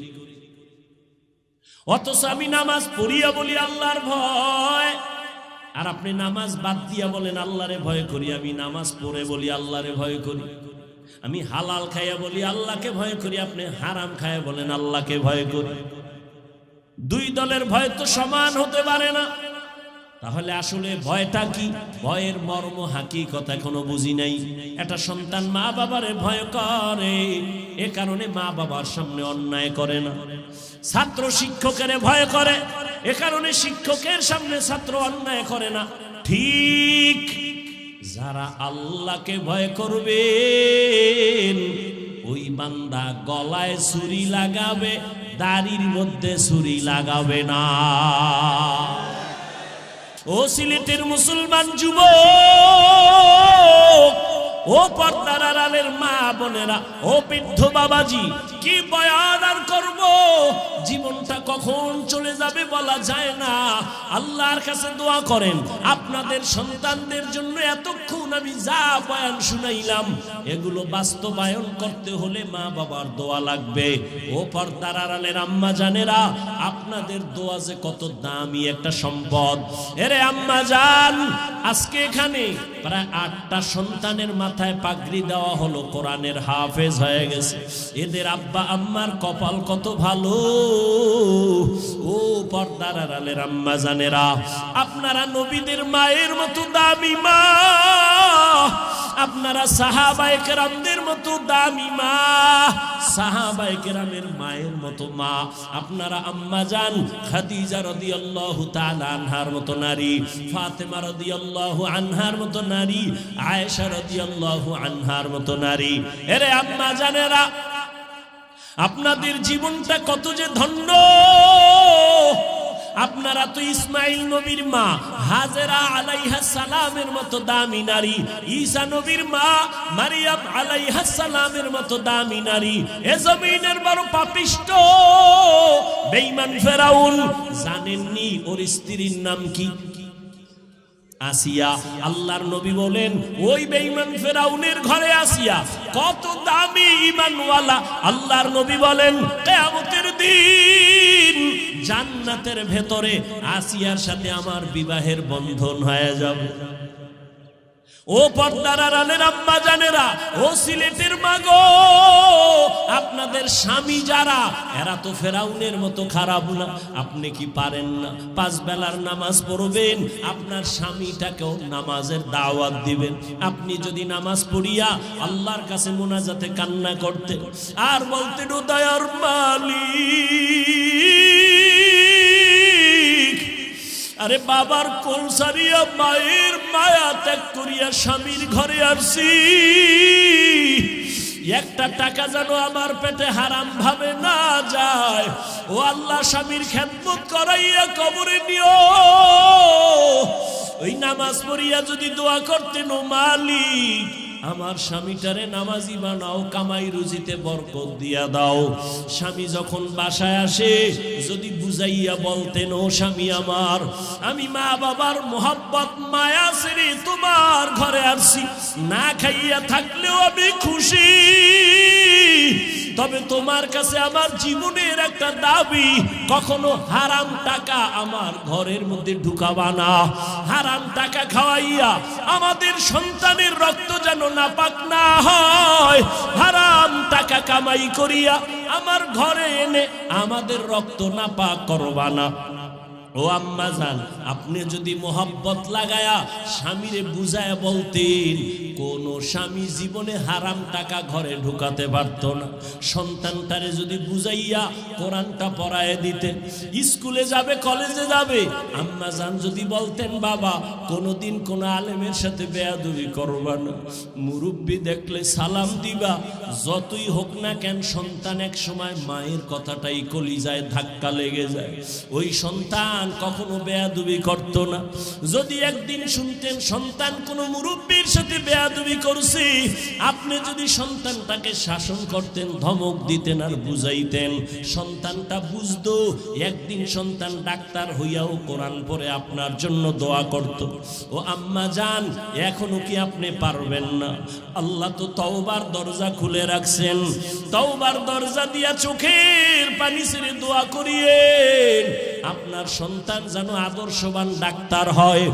অথচ আমি নামাজ পড়িয়া বলি আল্লাহর ভয়, আর আপনি নামাজ বাদ দিয়া বলেন আল্লাহরে ভয় করি। আমি নামাজ পড়ে বলি আল্লাহরে ভয় করি। আমি হালাল খাইয়া বলি আল্লাহকে ভয় করি, আপনি হারাম খাইয়া বলেন আল্লাহকে ভয় করি। দুই দলের ভয় তো সমান হতে পারে না। তাহলে আসলে ভয়টা কি? ভয়ের মর্ম হাকিকত এখনো বুঝি নাই। একটা সন্তান মা বাবারে ভয় করে, এ কারণে মা বাবার সামনে অন্যায় করে না। ছাত্র শিক্ষকের ভয় করে, এ কারণে শিক্ষকের সামনে ছাত্র অন্যায় করে না। ঠিক যারা আল্লাহকে ভয় করবেন, ওই বান্দা গলায় ছুরি লাগাবে, দাড়ির মধ্যে ছুরি লাগাবে না। ও সিলেটের মুসলমান যুবক, ও পর্দার আড়ালের মা বোনেরা, ও বৃদ্ধ বাবাজি, কি বয়ান আর করব? জীবনটা কখন চলে যাবে বলা যায় না। আল্লাহর কাছে দোয়া করেন আপনাদের সন্তানদের জন্য। এতক্ষণ আমি যা বয়ান শুনাইলাম এগুলো বাস্তবায়ন করতে হলে মা বাবার দোয়া লাগবে। ও পর্দার আড়ালের আম্মা জানেরা, আপনাদের দোয়া যে কত দামি একটা সম্পদ। এরে আম্মা জান, আজকে এখানে প্রায় 8টা সন্তানের মাথায় পাগড়ি দেওয়া হলো, কোরআনের হাফেজ হয়ে গেছে। এদের আব্বা আম্মার কপাল কত ভালো। ও পর্দার আড়ালের আম্মা জানেরা, আপনারা নবীদের মায়ের মতো দামি মা, আপনারা সাহাবায়ে কেরামদের মতো দামি মা, সাহাবায়ে কেরামের মায়ের মতো মা। আপনারা আম্মা জান খাদিজা রাদিয়াল্লাহু তাআলা আনহার মতো নারী, ফাতেমা রাদিয়াল্লাহু আনহার মতো নারী, আয়েশা রাদিয়াল্লাহু আনহার মতো নারী। এরে আম্মা জানেরা, আপনাদের জীবনটা কত যে ধন্য। আপনারা তো ইসমাইল নবীর মা হাজেরা আলাইহা সালামের মতো দামি নারী, ঈসা নবীর মা মারিয়াম আলাইহা সালামের মতো দামি নারী। এ জমিনের বড় পাপিষ্ট বেঈমান ফেরাউন, জানেননি ওর স্ত্রীর নাম কি? আসিয়া। আল্লাহর নবী বলেন ওই বেঈমান ফেরাউনের ঘরে আসিয়া কত দামি ঈমানওয়ালা। আল্লাহর নবী বলেন কিয়ামতের দিন জান্নাতের ভেতরে আসিয়ার সাথে আমার বিবাহের বন্ধন হয়ে যাবে। ও পর্দার আড়ালের আম্মা জানেরা, ও সিলেটের মাগো, আপনাদের স্বামী যারা, এরা তো ফেরাউনের মতো খারাপ না। আপনি কি পারেন না 5 বেলার নামাজ পড়বেন, আপনার স্বামীটাকেও নামাজের দাওয়াত দিবেন। আপনি যদি নামাজ পড়িয়া আল্লাহর কাছে মুনাজাতে কান্না করতে আর বলতেন ও দয়ার মালিক, আরে বাবার কোল সারিয়া মায়ের মায়া ত্যাগ করিয়া স্বামীর ঘরে আসছি, একটা টাকা যেন আমার পেটে হারাম ভাবে না যায়। ও আল্লাহ, স্বামীর খেদমত করাইয়া কবরে নিও। ওই নামাজ পড়িয়া যদি দোয়া করতেন ও মালিক আমার স্বামীটারে নামাজি বানাও, কামাই রুজিতে বরকত দিয়া দাও। স্বামী যখন বাসায় আসে যদি বুঝাইয়া বলতেন ও স্বামী আমার, আমি মা বাবার মোহাব্বত মায়া ছেড়ে তোমার ঘরে আসছি, না খাইয়া থাকলেও আমি খুশি, তবে তোমার কাছে আমার জীবনের একটা দাবি, কখনো হারাম টাকা আমার ঘরের মধ্যে ঢুকাবা না। হারাম টাকা খাওয়াইয়া আমাদের সন্তানের রক্ত যেন নাপাক না হয়। হারাম টাকা কামাই করিয়া আমার ঘরে এনে আমাদের রক্ত নাপাক করবা না। ও আম্মা জান, আপনি যদি মোহাব্বত লাগায়া স্বামীরে বুঝায়া বলতেন, কোন স্বামী জীবনে হারাম টাকা ঘরে ঢুকাতে পারত না। সন্তানটারে যদি বুঝাইয়া কোরআনটা পড়ায় দিতেন, স্কুলে যাবে কলেজে যাবে, আম্মা জান যদি বলতেন বাবা কোনোদিন কোন আলেমের সাথে বেয়াদবি করবা না, মুরব্বি দেখলে সালাম দিবা, যতই হোক না কেন সন্তান এক সময় মায়ের কথাটাই কলিজায় ধাক্কা লেগে যায়। ওই সন্তান কখনো বেয়াদবি করত না। যদি একদিন শুনতেন সন্তান কোন মুরব্বির সাথে বেয়াদবি করছে, আপনি যদি সন্তানটাকে শাসন করতেন, ধমক দিতেন আর বুঝাইতেন, সন্তানটা বুঝতো। একদিন সন্তান ডাক্তার হইয়াও কোরআন পড়ে আপনার জন্য দোয়া করত। ও আম্মা জান, এখনো কি আপনি পারবেন না? আল্লাহ তো তওবার দরজা খুলে রাখছেন, তওবার দরজা দিয়া চোখের পানি ছেড়ে দোয়া করিয়েন আপনার সন্তান যেন আদর্শবান ডাক্তার হয়,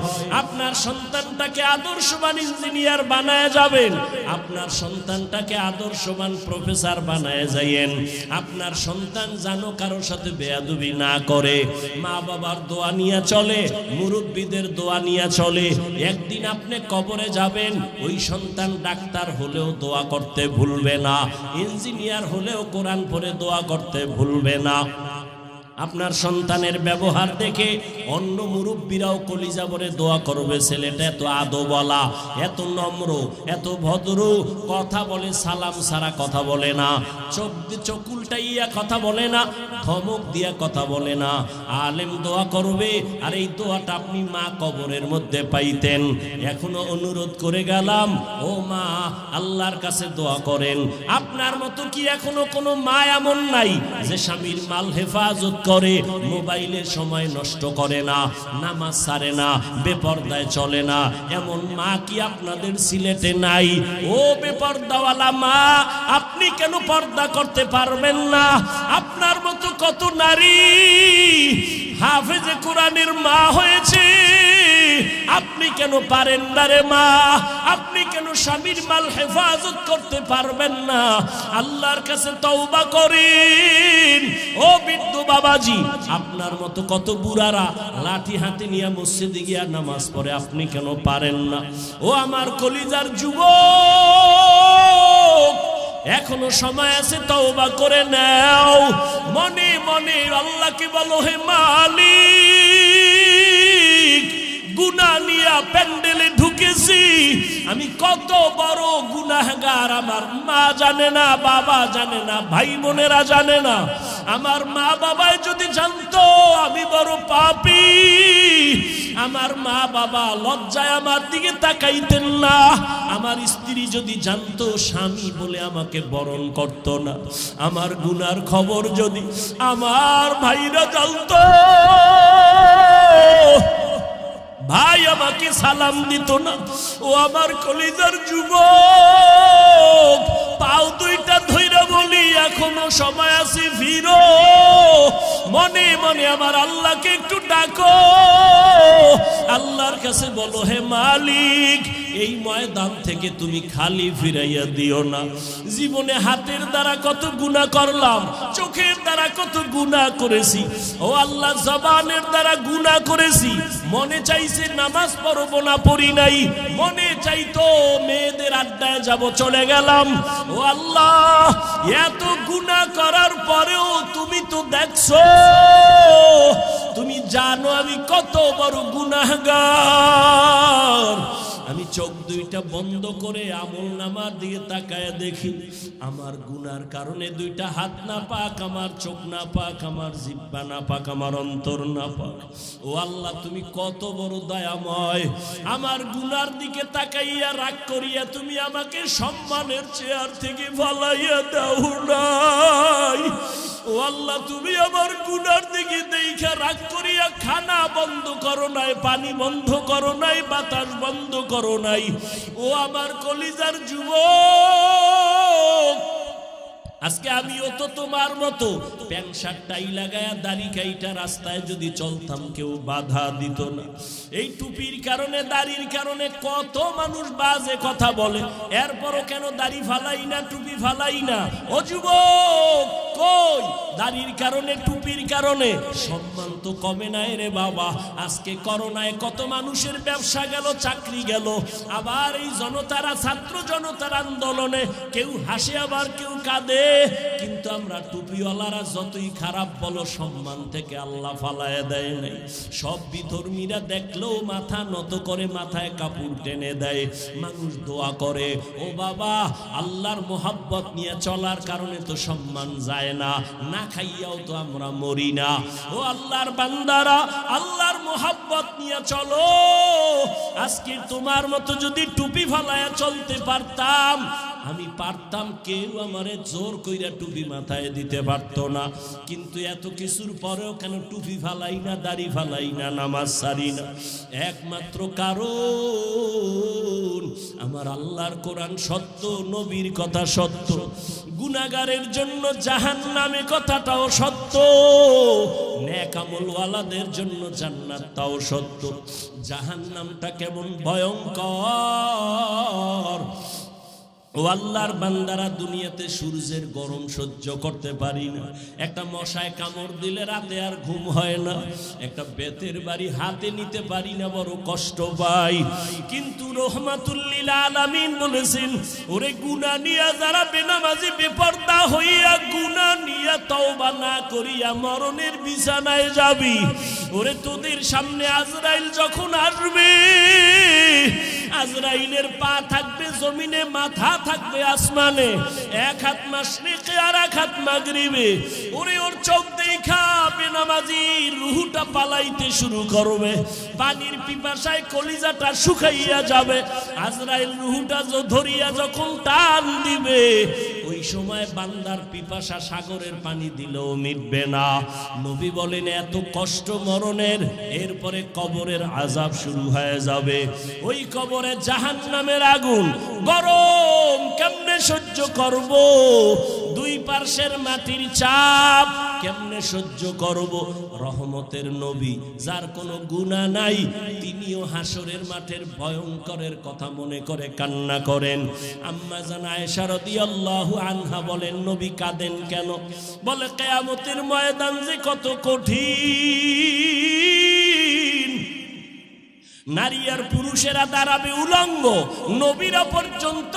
আপনার সন্তানটাকে আদর্শবান ইঞ্জিনিয়ার বানায় যাবেন, আপনার সন্তানটাকে আদর্শবান প্রফেসর বানায় যাইয়েন, আপনার সন্তান যেন কারোর সাথে বেয়াদবি না করে, মা বাবার দোয়া নিয়ে চলে, মুরব্বীদের দোয়া নিয়ে চলে। একদিন আপনি কবরে যাবেন, ওই সন্তান ডাক্তার হলেও দোয়া করতে ভুলবে না, ইঞ্জিনিয়ার হলেও কোরআন পড়ে দোয়া করতে ভুলবে না। আপনার সন্তানের ব্যবহার দেখে অন্য মুরব্বীরাও কলিজা ভরে দোয়া করবে, ছেলেটা এত আদবওয়ালা, এত নম্র, এত ভদ্র, কথা বলে সালাম সারা কথা বলে না, চোখ উল্টাইয়া কথা বলে না, ধমক দিয়া কথা বলে না। আলেম দোয়া করবে, আর এই দোয়াটা আপনি মা কবরের মধ্যে পাইতেন। এখনো অনুরোধ করে গেলাম, ও মা আল্লাহর কাছে দোয়া করেন। আপনার মতো কি এখনো কোনো মা এমন নাই যে স্বামীর মাল হেফাজত করে, মোবাইলের সময় নষ্ট করে না, নামাজ ছাড়ে না, বেপরদায় চলে না? এমন মা কি আপনাদের সিলেটে নাই? ও বেপরদাওয়ালা মা, আপনি কেন পর্দা করতে পারবেন না? আপনার মতো কত নারী হাফেজে কোরআনের মা হয়েছে, আপনি কেন পারেন না রে মা? আপনি কেন স্বামীর মাল হেফাজত করতে পারবেন না? আল্লাহর কাছে তওবা করেন। ও বৃদ্ধ বাবাজি, আপনার মতো কত বুড়ারা লাঠি হাতে নিয়ে মসজিদে গিয়া নামাজ পড়ে, আপনি কেন পারেন না? ও আমার কলিজার যুবক, এখনো সময় আছে, তওবা করে নাও। মনে মনে আল্লাহকে বলো, হে মালিক, গুনাহ নিয়া প্যান্ডেলে ঢুকেছি, আমি কত বড় গুনাহগার। আমার মা জানে না, বাবা জানে না, ভাই বোনেরা জানে না। আমার মা বাবাই যদি জানতো আমি বড় পাপী, আমার মা বাবা লজ্জায় আমার দিকে তাকাইতেন না। আমার স্ত্রী যদি জানতো, স্বামী বলে আমাকে বরণ করতো না। আমার গুনার খবর যদি আমার ভাইরা জানতো, ভাই আমাকে সালাম দিত না। ও আমার কলিজার যুবক, পাও দুইটা ধইরা বলি, এখনো সময় আছে, ফিরো। মনে মনে আমার আল্লাহকে একটু ডাকো, আল্লাহর কাছে বলো, হে মালিক, এই ময়দান থেকে তুমি খালি ফিরাইয়া দিও না। জীবনে হাতের দ্বারা কত গুনাহ করলাম, চোখের দ্বারা কত গুনাহ করেছি, ও আল্লাহ জবানের দ্বারা গুনাহ করেছি। মনে চাইছে নামাজ পড়বো না, পড়ি নাই। মনে চাইতো মেয়েদের আড্ডায় যাব, চলে গেলাম। ও আল্লাহ, এত গুনাহ করার পরেও তুমি তো দেখছো, তুমি জানো আমি কত বড় গুনাহগার। আমি চোখ দুইটা বন্ধ করে আমলনামার দিকে তাকায় দেখি, আমার গুনার কারণে দুইটা হাত না পাক, আমার চোখ না পাক, আমার জিহ্বা না পাক, আমার অন্তর না পাক। ও আল্লাহ, তুমি কত বড় দয়াময়। আমার গুনার দিকে তাকাইয়া রাগ করিয়া তুমি আমাকে সম্মানের চেয়ার থেকে ফালাইয়া দাও নাই। ও আল্লাহ, তুমি আমার গুনার দিকে দেখা রাগ করিয়া খানা বন্ধ করো নাই, পানি বন্ধ করো নাই, বাতাস বন্ধ করো নাই। ও আমার কলিজার যুবক, আজকে আমিও তো তোমার মতো প্যান্ট শার্ট টাই লাগায়া দাড়ি কাইটা রাস্তায় যদি চলতাম, কেউ বাধা দিত না। এই টুপির কারণে, দাড়ির কারণে কত মানুষ বাজে কথা বলে, এরপরও কেন দাড়ি ফালাই না, টুপি ফালাই না? ও যুবক, কই দাড়ির কারণে, টুপির কারণে সম্মান তো কমে নাই রে বাবা। আজকে করোনায় কত মানুষের ব্যবসা গেল, চাকরি গেল। আবার এই জনতারা, ছাত্র জনতার আন্দোলনে কেউ হাসে, আবার কেউ কাঁদে। কিন্তু আমরা টুপিওয়ালারা যতই খারাপ বলো, সম্মান থেকে আল্লাহ ফালায় দেয় নাই। সব বিধর্মীরা দেখলেও মাথা নত করে, মাথায় কাপড় টেনে দেয়। মানুষ দোয়া করে, ও বাবা, আল্লাহর মোহাব্বত নিয়ে চলার কারণে তো সম্মান যায় না, না খাইয়াও তো আমরা মরি না। ও আল্লাহর বান্দারা, আল্লাহর মোহাব্বত নিয়ে চলো। আজকে তোমার মতো যদি টুপি ফালায়া চলতে পারতাম, আমি পারতাম, কেউ আমারে জোর কইরা টুপি মাথায় দিতে পারতো না। কিন্তু এত কিছুর পরেও কেন টুপি ফালাই না, দাড়ি ফালাই না, নামাজ ছাড়ি না? একমাত্র কারণ আমার আল্লাহর কোরআন সত্য, নবীর কথা সত্য, গুনাহগারের জন্য জাহান্নামে কথাটাও সত্য, নেক আমলওয়ালাদের জন্য জান্নাতটাও সত্য। জাহান্নামটা কেমন ভয়ঙ্কর, ও আল্লাহর বান্দারা, দুনিয়াতে সূর্যের গরম সহ্য করতে পারি না। একটা মশায় কামড় দিলে রাতে আর ঘুম হয় না। একটা বেতের বাড়ি হাতে নিতে পারি না, বড় কষ্ট পাই। কিন্তু রহমাতুল লিল আলামিন বলেছেন, ওরে গুনাহ নিয়া যারা বেনামাজি বেপরদা হইয়া গুনাহ নিয়া তওবা না করিয়া মরণের বিছানায় যাবি, ওরে তোদের সামনে আজরাইল যখন আসবে, আজরাইলের পা থাকবে জমিনে, মাথা থাকবে আসমানে, এক হাত মাশরিকে আর এক হাত মাগরিবে। ওরে ওর চোখ দেখা বেনামাজির রুহটা পালাইতে শুরু করবে, পানির পিপাসায় কলিজাটা শুকাইয়া যাবে। আজরাইল রুহটা ধরিয়া যখন টান দিবে, ওই সময় বান্দার পিপাসা সাগরের পানি দিলেও মিটবে না। নবী বলেন এত কষ্ট মরণের, এরপরে কবরের আযাব শুরু হয়ে যাবে। ওই কবরে জাহান্নামের আগুন গরম কেমনে সহ্য করব, দুই পার্শ্বের মাটির চাপ কেমনে সহ্য করব। রহমতের নবী, যার কোনো গুনাহ নাই, তিনিও হাসরের মাঠের ভয়ঙ্করের কথা মনে করে কান্না করেন। আম্মা জান আয়েশা রাদিয়াল্লাহু আনহা বলেন, নবী কাঁদেন কেন? বলে কিয়ামতের ময়দান যে কত কঠিন, নারী আর পুরুষেরা দাঁড়াবে উলঙ্গ, নবীরা পর্যন্ত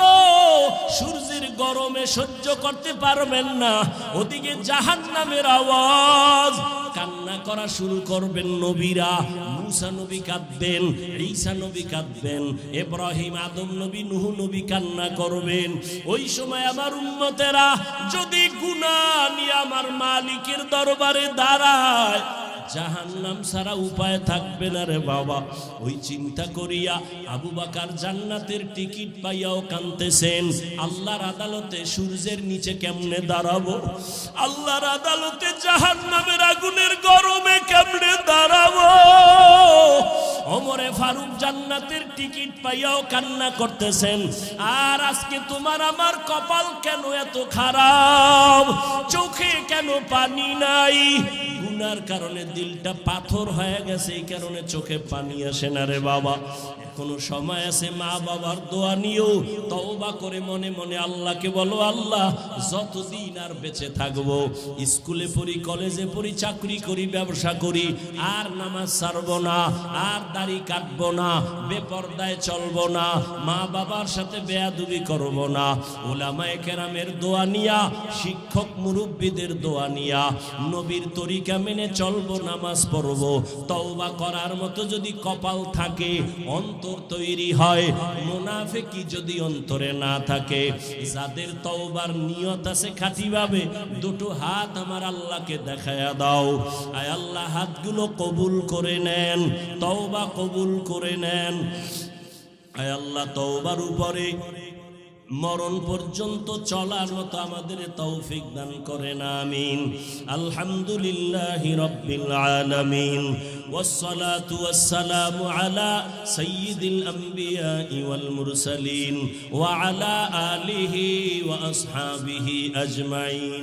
সূর্যের গরমে সহ্য করতে পারবেন না। ওদিকে জাহান্নামের আওয়াজ, কান্না করা শুরু করবেন নবীরা। মুসা নবী কাঁদবেন, ঈসা নবী কাঁদবেন, ইব্রাহিম, আদম নবী, নূহ নবী কান্না করবেন। ওই সময় আমার উম্মতেরা যদি গুনাহ নিয়ে আমার মালিকের দরবারে দাঁড়ায়, জাহান্নাম ছাড়া উপায় থাকবে না রে বাবা। ওই চিন্তা করিয়া আবু বকর জান্নাতের টিকিট পাইয়াও কাঁদতেছেন, আল্লাহর আদালতে সূর্যের নিচে কেমনে দাঁড়াবো, আল্লাহর আদালতে জাহান্নামের আগুনের গরমে কেমনে দাঁড়াবো। ওমরে ফারুক জান্নাতের টিকিট পাইয়াও কান্না করতেছেন। আর আজকে তোমার আমার কপাল কেন এত খারাপ, চোখে কেন পানি নাই? গুনার কারণে দিলটা পাথর হয়ে গেছে, এই কারণে চোখে পানি আসে না রে বাবা। এখনো সময় আছে, মা বাবার দোয়া নিও, তওবা করে মনে মনে আল্লাহকে বলো, আল্লাহ যতদিন আর বেঁচে থাকবো, স্কুলে পড়ি, কলেজে পড়ি, চাকরি করি, ব্যবসা করি, আর নামাজ ছাড়বো না, আর দাড়ি কাটবো না, বেপরদায় চলবো না, মা বাবার সাথে বেয়াদবি করবো না। উলামায়ে কেরামের দোয়া নিয়া, শিক্ষক মুরব্বীদের দোয়া নিয়া, নবীর তরিকা মেনে চলবো, নামাজ পড়বো। তওবা করার মতো যদি কপাল থাকে, অন্তর তৈরি হয়। মুনাফিকি যদি অন্তরে না থাকে, যাদের তওবার নিয়ত আছে খাঁটিভাবে, দুটো হাত আমার আল্লাহকে দেখায়া দাও। আয় আল্লাহ, হাতগুলো কবুল করে নেন, তওবা কবুল করে নেন। আয় আল্লাহ, তওবার উপরে মরণ পর্যন্ত চলার মতো আমাদের তৌফিক দান করেন, আমিন। আলহামদুলিল্লাহি রাব্বিল আলামিন, ওয়াসসালাতু ওয়াসসালামু আলা সাইয়্যিদিল আমবিয়া ওয়াল মুরসালিন ওয়া আলা আলিহি ওয়া আসহাবিহি আজমাইন।